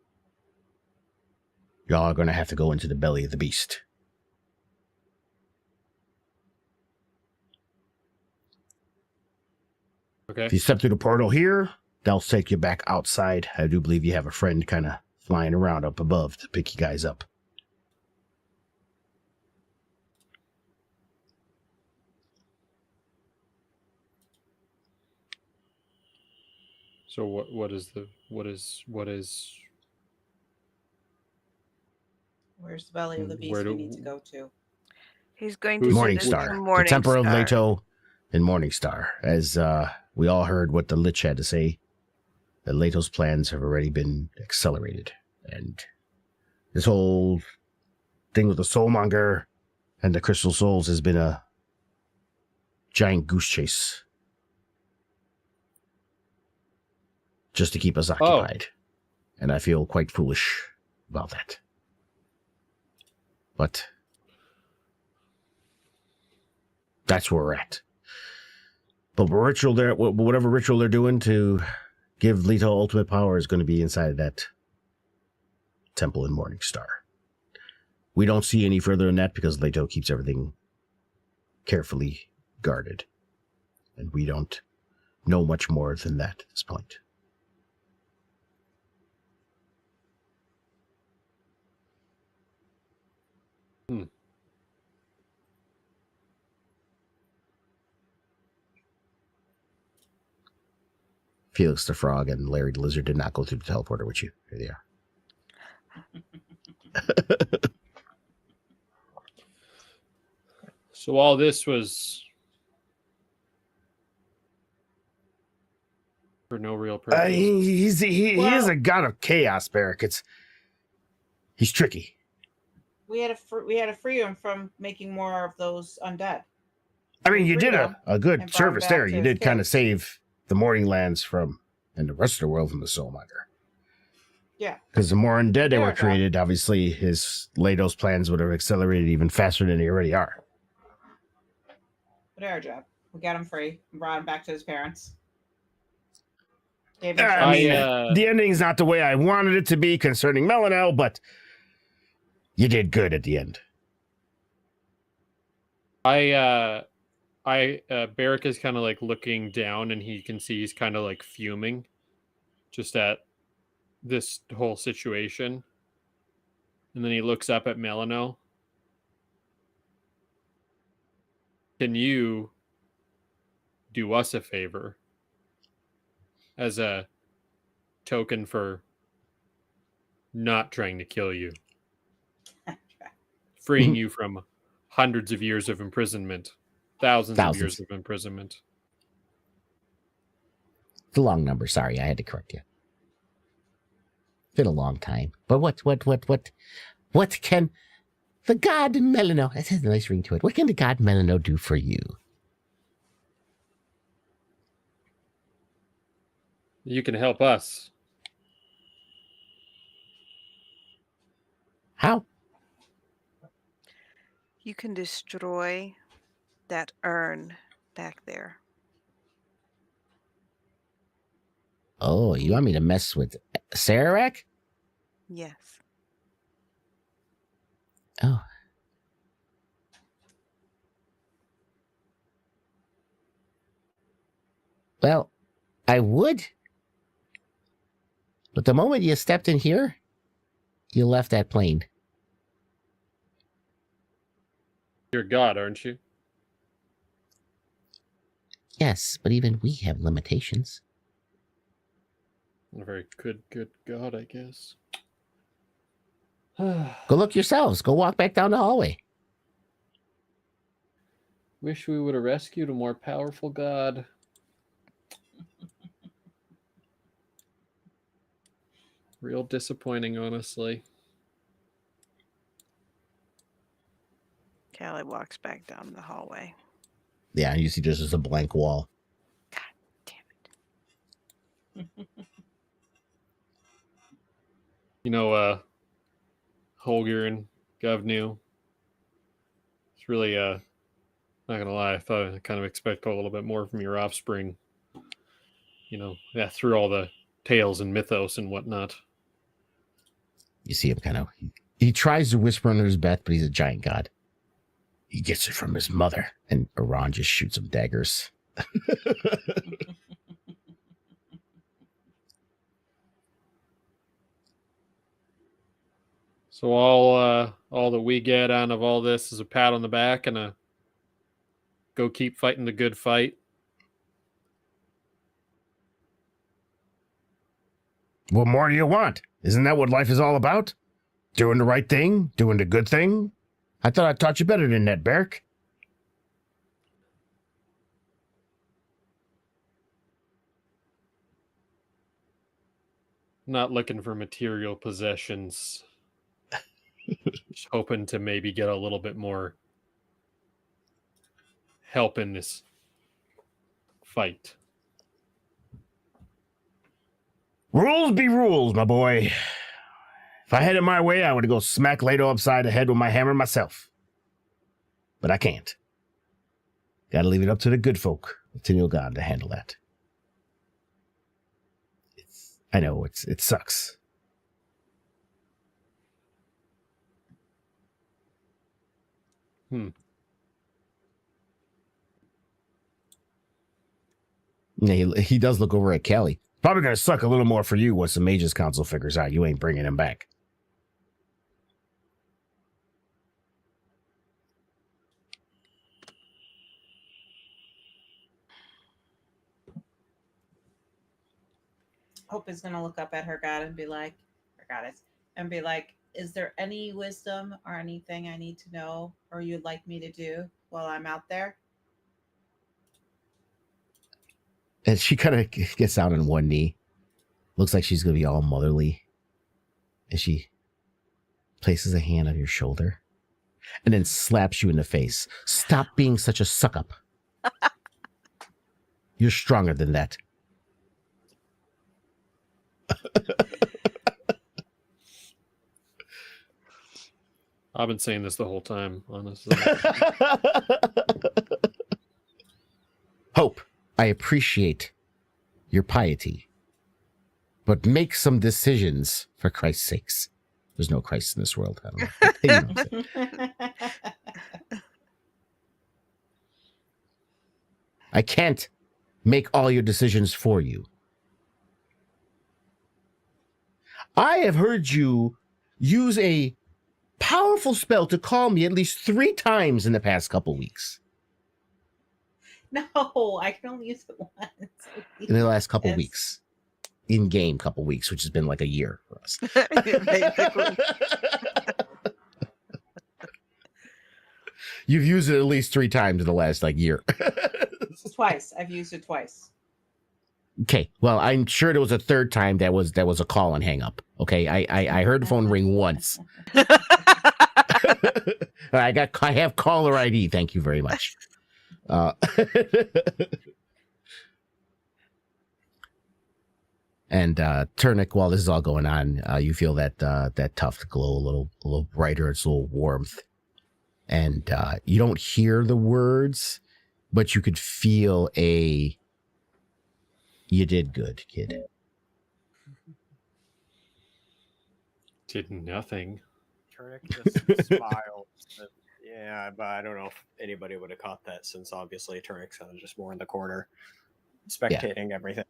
y'all are going to have to go into the belly of the beast. Okay. If you step through the portal here, they'll take you back outside. I do believe you have a friend kind of flying around up above to pick you guys up. So what is Where's the belly of the beast we need to go to? He's going to Morningstar, the Temple of Leto and Morningstar. As we all heard what the Lich had to say, that Leto's plans have already been accelerated. And this whole thing with the Soulmonger and the Crystal Souls has been a giant goose chase. Just to keep us occupied. And I feel quite foolish about that. But that's where we're at. But whatever ritual they're doing to give Leto ultimate power is going to be inside of that temple in Morningstar. We don't see any further than that because Leto keeps everything carefully guarded. And we don't know much more than that at this point. Felix the Frog and Larry the Lizard did not go through the teleporter with you. Here they are. So all this was for no real purpose. He is a god of chaos, Barrick. He's tricky. We had to free him from making more of those undead. I mean, you did a good service there. You did kind of save the Morninglands and the rest of the world from the Soulmonger. Yeah. Because the more undead they were created, obviously Leto's plans would have accelerated even faster than they already are. But our job. We got him free and brought him back to his parents. The ending's not the way I wanted it to be concerning Melanel, but you did good at the end. Barrick is kind of like looking down and he can see he's kind of like fuming just at this whole situation. And then he looks up at Melano. Can you do us a favor as a token for not trying to kill you? Freeing you from hundreds of years of imprisonment. Thousands of years of imprisonment. It's a long number. Sorry, I had to correct you. It's been a long time. But what can the god Melano. That has a nice ring to it. What can the god Melano do for you? You can help us. How? You can destroy that urn back there. Oh, you want me to mess with Sararak? Yes. Oh. Well, I would. But the moment you stepped in here, you left that plane. You're God, aren't you? Yes, but even we have limitations. A very good God, I guess. Go look yourselves. Go walk back down the hallway. Wish we would have rescued a more powerful God. Real disappointing, honestly. Callie walks back down the hallway. Yeah, you see just as a blank wall. God damn it. You know, Holger and Govnu. It's really, not gonna lie, I thought I kind of expect a little bit more from your offspring. You know, yeah, through all the tales and mythos and whatnot. You see him kind of... He tries to whisper under his breath, but he's a giant god. He gets it from his mother. And Iran just shoots him daggers. So all that we get out of all this is a pat on the back and a go keep fighting the good fight. What more do you want? Isn't that what life is all about? Doing the right thing? Doing the good thing? I thought I taught you better than that, Beric. Not looking for material possessions. Just hoping to maybe get a little bit more help in this fight. Rules be rules, my boy. If I had it my way, I would go smack Leto upside the head with my hammer myself. But I can't. Gotta leave it up to the good folk of Tinil'Gan to handle that. I know, it sucks. Yeah, he does look over at Kelly. Probably gonna suck a little more for you once the Mages Council figures out you ain't bringing him back. Hope is gonna look up at her god and be like, her goddess, and be like, is there any wisdom or anything I need to know or you'd like me to do while I'm out there? And she kind of gets down on one knee. Looks like she's going to be all motherly. And she places a hand on your shoulder and then slaps you in the face. Stop being such a suck-up. You're stronger than that. I've been saying this the whole time, honestly. Hope, I appreciate your piety, but make some decisions for Christ's sakes. There's no Christ in this world. I don't know. You know what I'm saying. I can't make all your decisions for you. I have heard you use a powerful spell to call me at least 3 times in the past couple weeks. No, I can only use it once. In the last couple Yes. weeks. In-game couple weeks, which has been like a year for us. Basically. You've used it at least 3 times in the last year. Twice. I've used it twice. Okay, well, I'm sure there was a 3rd time that was a call and hang up. Okay, I heard the phone ring once. I have caller ID. Thank you very much. And Turnic, while this is all going on, you feel that that tuft glow a little brighter. It's a little warmth, and you don't hear the words, but you could feel a "You did good, kid." Did nothing. Turnic just smiles. Yeah, but I don't know if anybody would have caught that, since obviously Turnic's kind of just more in the corner, spectating everything.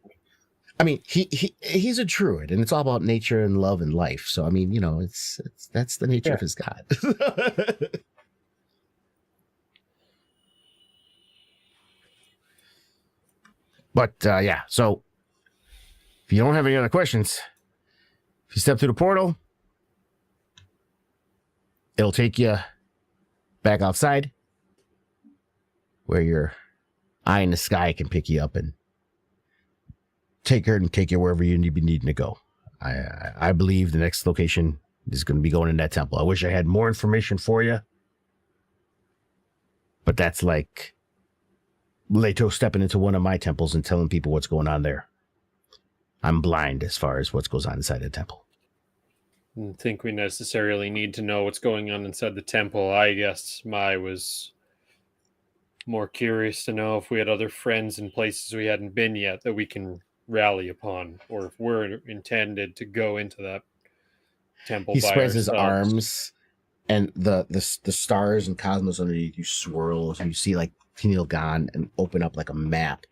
I mean, he's a druid, and it's all about nature and love and life. So I mean, it's that's the nature of his god. But yeah, so if you don't have any other questions, if you step through the portal, it'll take you back outside, where your eye in the sky can pick you up and take you wherever you need be needing to go. I believe the next location is going to be going in that temple. I wish I had more information for you, but that's like Leto stepping into one of my temples and telling people what's going on there. I'm blind as far as what goes on inside the temple. I don't think we necessarily need to know what's going on inside the temple. I guess I was more curious to know if we had other friends in places we hadn't been yet that we can rally upon, or if we're intended to go into that temple. He by spreads his ourselves. arms, and the stars and cosmos underneath you swirl, and you see like Tinil'Gan and open up like a map,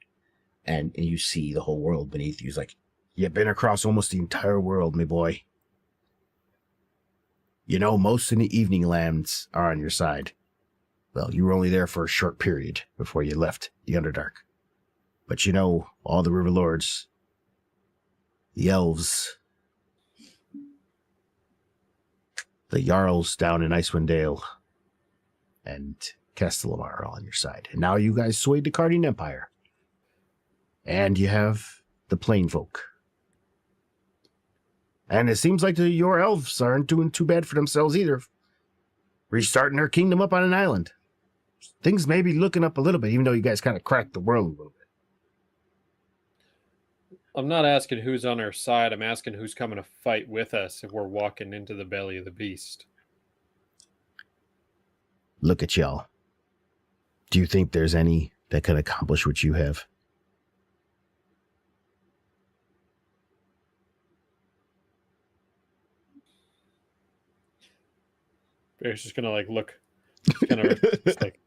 and you see the whole world beneath you. He's like, "You've been across almost the entire world, my boy. Most of the evening lands are on your side. Well, you were only there for a short period before you left the Underdark. But all the River Lords, the elves, the Jarls down in Icewind Dale, and Castellamar are all on your side. And now you guys swayed the Cardian Empire. And you have the Plain Folk. And it seems like your elves aren't doing too bad for themselves either. Restarting their kingdom up on an island. Things may be looking up a little bit, even though you guys kind of cracked the world a little bit. I'm not asking who's on our side. I'm asking who's coming to fight with us if we're walking into the belly of the beast. Look at y'all. Do you think there's any that can accomplish what you have? Bear's just gonna look, kind of like,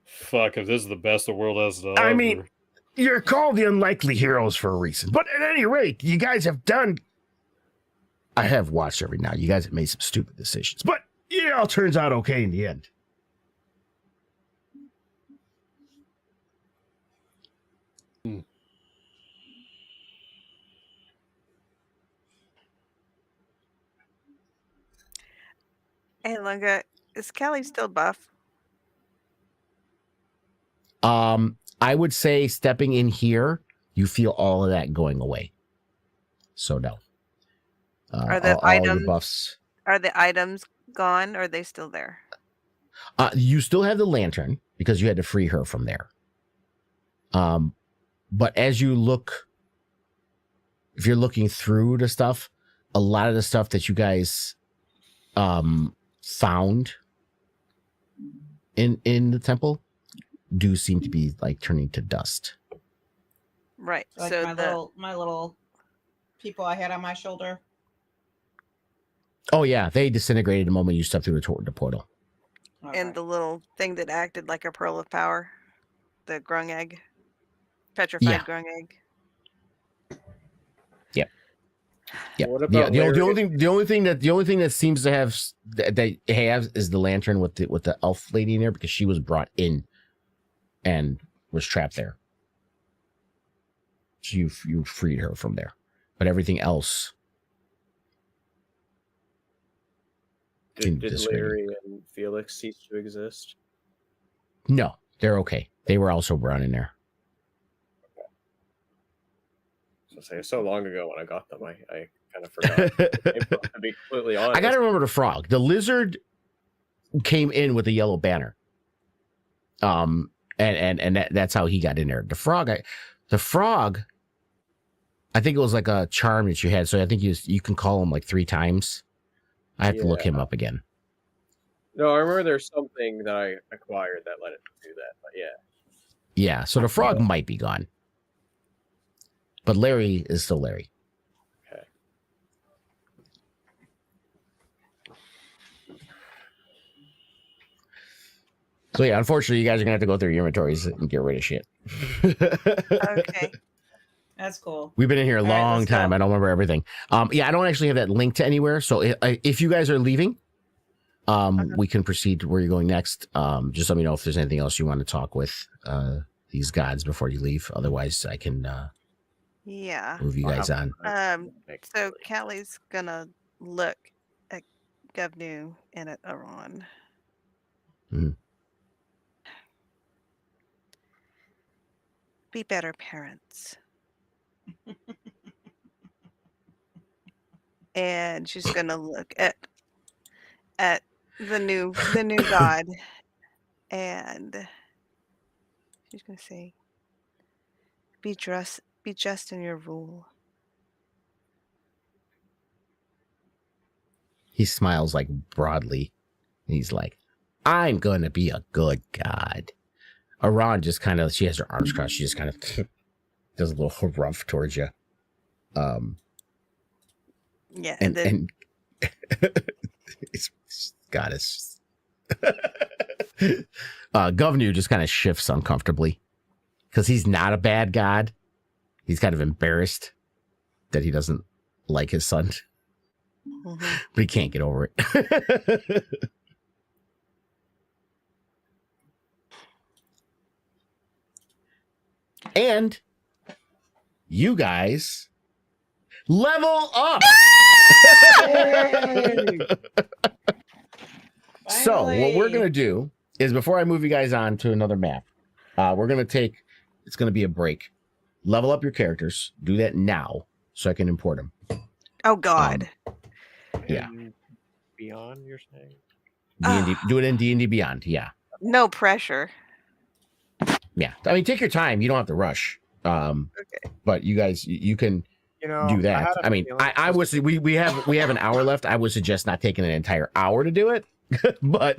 fuck, if this is the best the world has to offer. I mean, you're called the unlikely heroes for a reason. But at any rate, you guys have done... I have watched every now. You guys have made some stupid decisions. But it all turns out okay in the end. Hey, Lunga, is Callie still buff? I would say stepping in here, you feel all of that going away. So no. Are the all your buffs. Are the items gone, or are they still there? You still have the lantern because you had to free her from there. But as you look, if you're looking through the stuff, a lot of the stuff that you guys found in the temple do seem to be turning to dust. Right. Like so my little people I had on my shoulder. Oh yeah, they disintegrated the moment you stepped through the portal. And the little thing that acted like a pearl of power, the grung egg, petrified grung egg. Yep. Yeah. What about the only thing that seems to have that it has is the lantern with the elf lady in there, because she was brought in and was trapped there. So you freed her from there, but everything else. Did Larry and Felix cease to exist? No, they're okay. They were also brought in there. So say so long ago when I got them, I kind of forgot. To be completely honest, I gotta remember the frog. The lizard came in with a yellow banner. And that's how he got in there. The frog, I think it was like a charm that you had. So I think you can call him like 3 times. I have to look him up again. No, I remember there's something that I acquired that let it do that. But yeah. Yeah. So the frog might be gone, but Larry is still Larry. Okay. So yeah, unfortunately, you guys are gonna have to go through your inventories and get rid of shit. Okay. That's cool. We've been in here a All right, long let's time. go. I don't remember everything. Yeah, I don't actually have that link to anywhere. So if you guys are leaving, we can proceed to where you're going next. Just let me know if there's anything else you want to talk with these gods before you leave. Otherwise, I can Yeah. move you guys on. So Callie's gonna look at Govnu and at Aron. Mhm. Be better parents. And she's gonna look at the new god, and she's gonna say, be just in your rule. He smiles like broadly. He's like, I'm going to be a good god. Aran just kind of, she has her arms crossed. She just kind of does a little rough towards you. Yeah, and it's goddess. Govnu just kind of shifts uncomfortably because he's not a bad god. He's kind of embarrassed that he doesn't like his son, but he can't get over it. And you guys level up. So what we're going to do is, before I move you guys on to another map, we're going to take, it's going to be a break. Level up your characters. Do that now so I can import them. Oh, God. Yeah. Beyond, you're saying? D&D, do it in D&D Beyond. Yeah. No pressure. Yeah. I mean, take your time. You don't have to rush. Okay. But you guys, you can do that. I mean, I would say we have an hour left. I would suggest not taking an entire hour to do it, but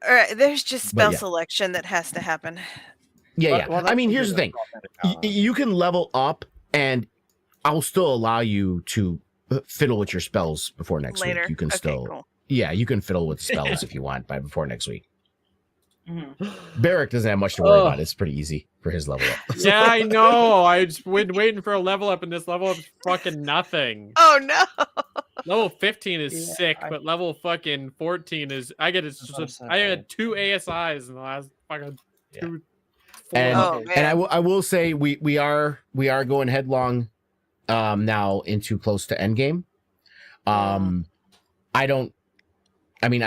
all right, there's just spell yeah. selection that has to happen. Yeah. Well, I mean, here's the thing. You can level up and I'll still allow you to fiddle with your spells before next Later. week. You can Okay, still, cool. yeah, you can fiddle with spells if you want before next week. Mm-hmm. Barrick doesn't have much to worry about. It's pretty easy for his level up. Yeah, I know. I just been waiting for a level up, and this level up is fucking nothing. Oh no. Level 15 is sick, but level fucking 14 is I had 2 ASIs in the last fucking 4 levels. And I will say we are going headlong now into close to endgame. I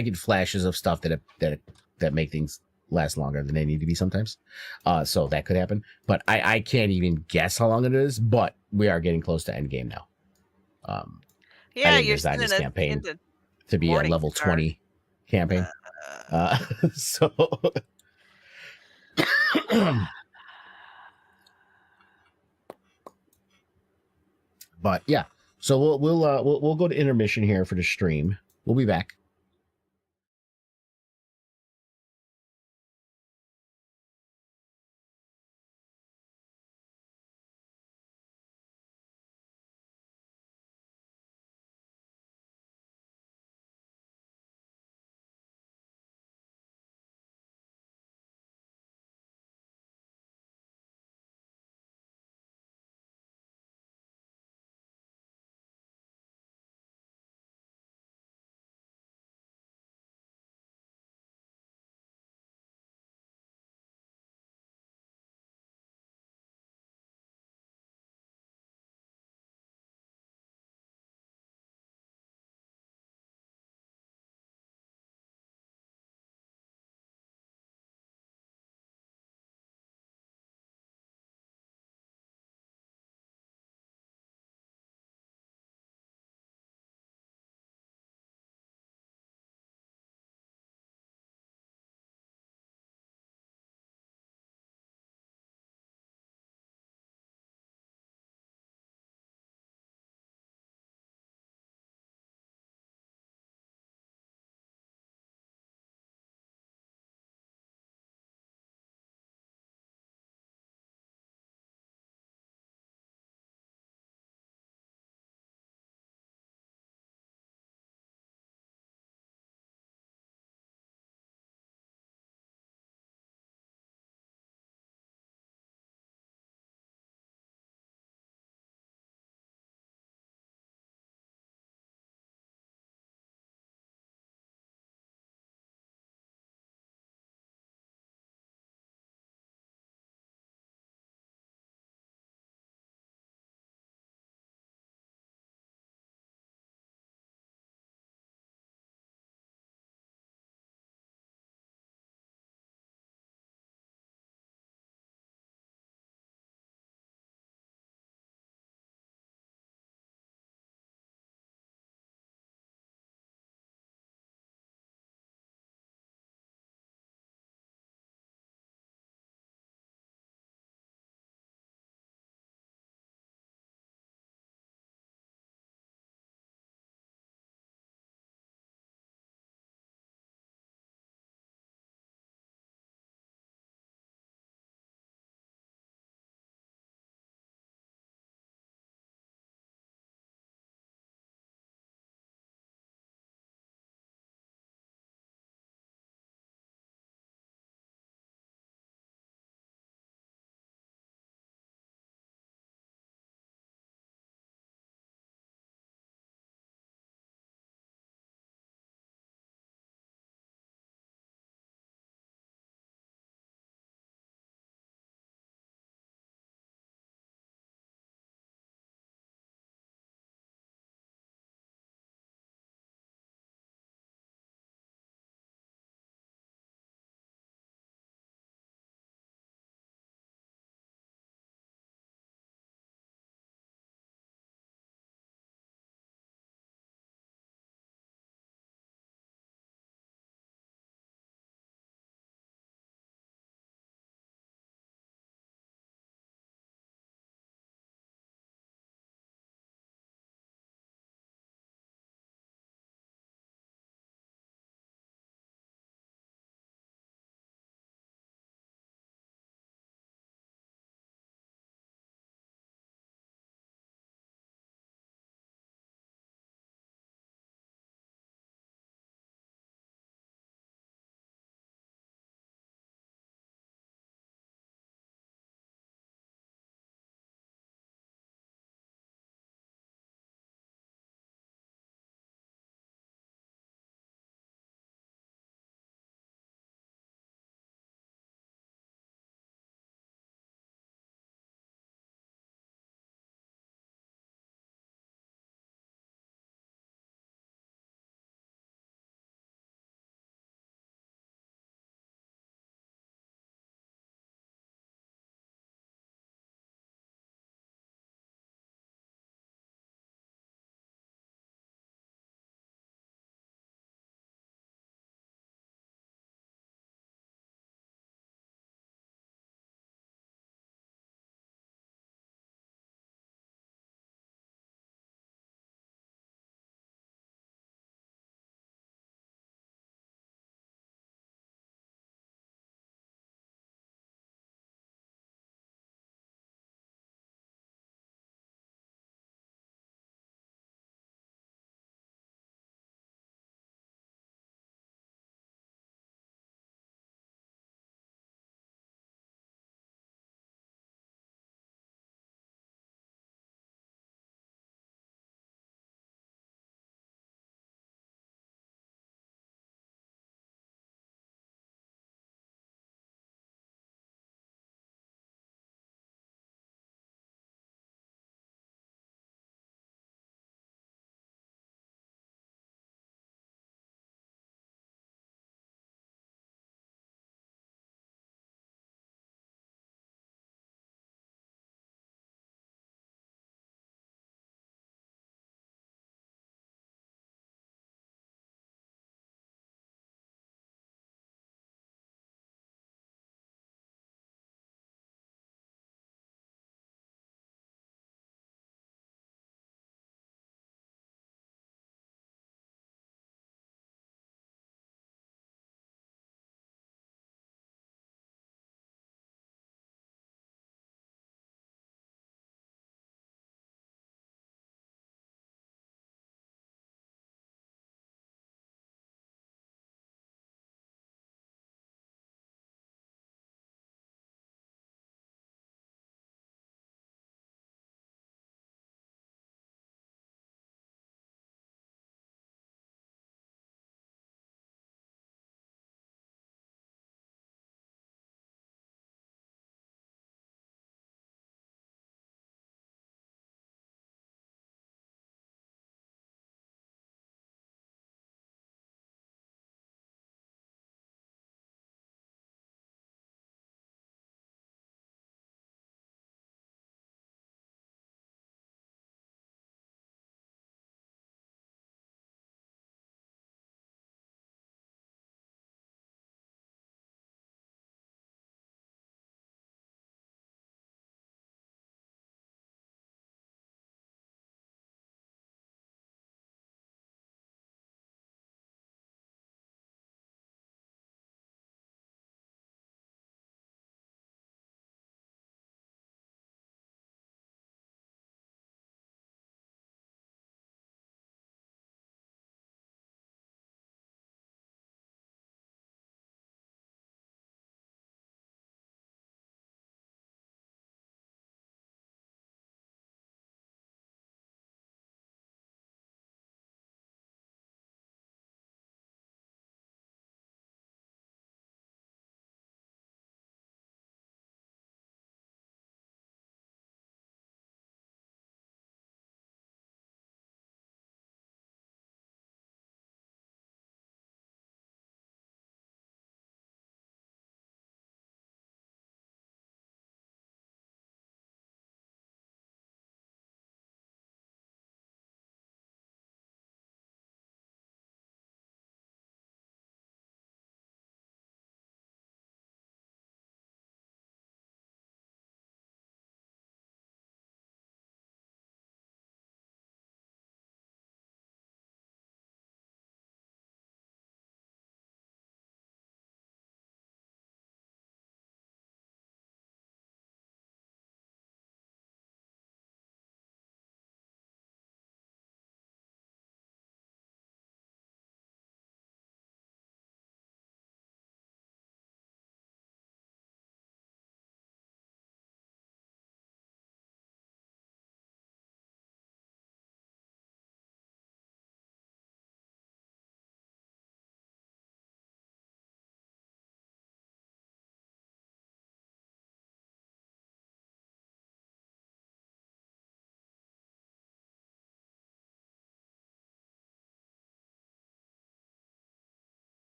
get flashes of stuff that make things last longer than they need to be sometimes. So that could happen. But I can't even guess how long it is, but we are getting close to endgame now. Yeah, you're designed this campaign to be a level 20 campaign. So but yeah. So we'll go to intermission here for the stream. We'll be back.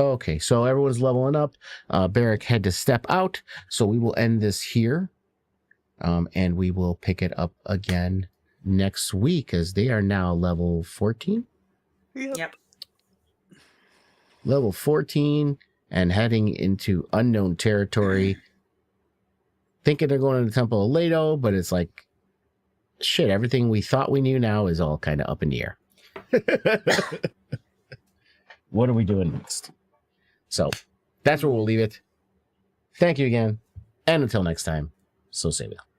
Okay, so everyone's leveling up. Barrick had to step out, so we will end this here. And we will pick it up again next week as they are now level 14. Yep. Level 14 and heading into unknown territory. Thinking they're going to the Temple of Leto, but it's like, shit, everything we thought we knew now is all kind of up in the air. What are we doing next? So that's where we'll leave it. Thank you again. And until next time, so say well.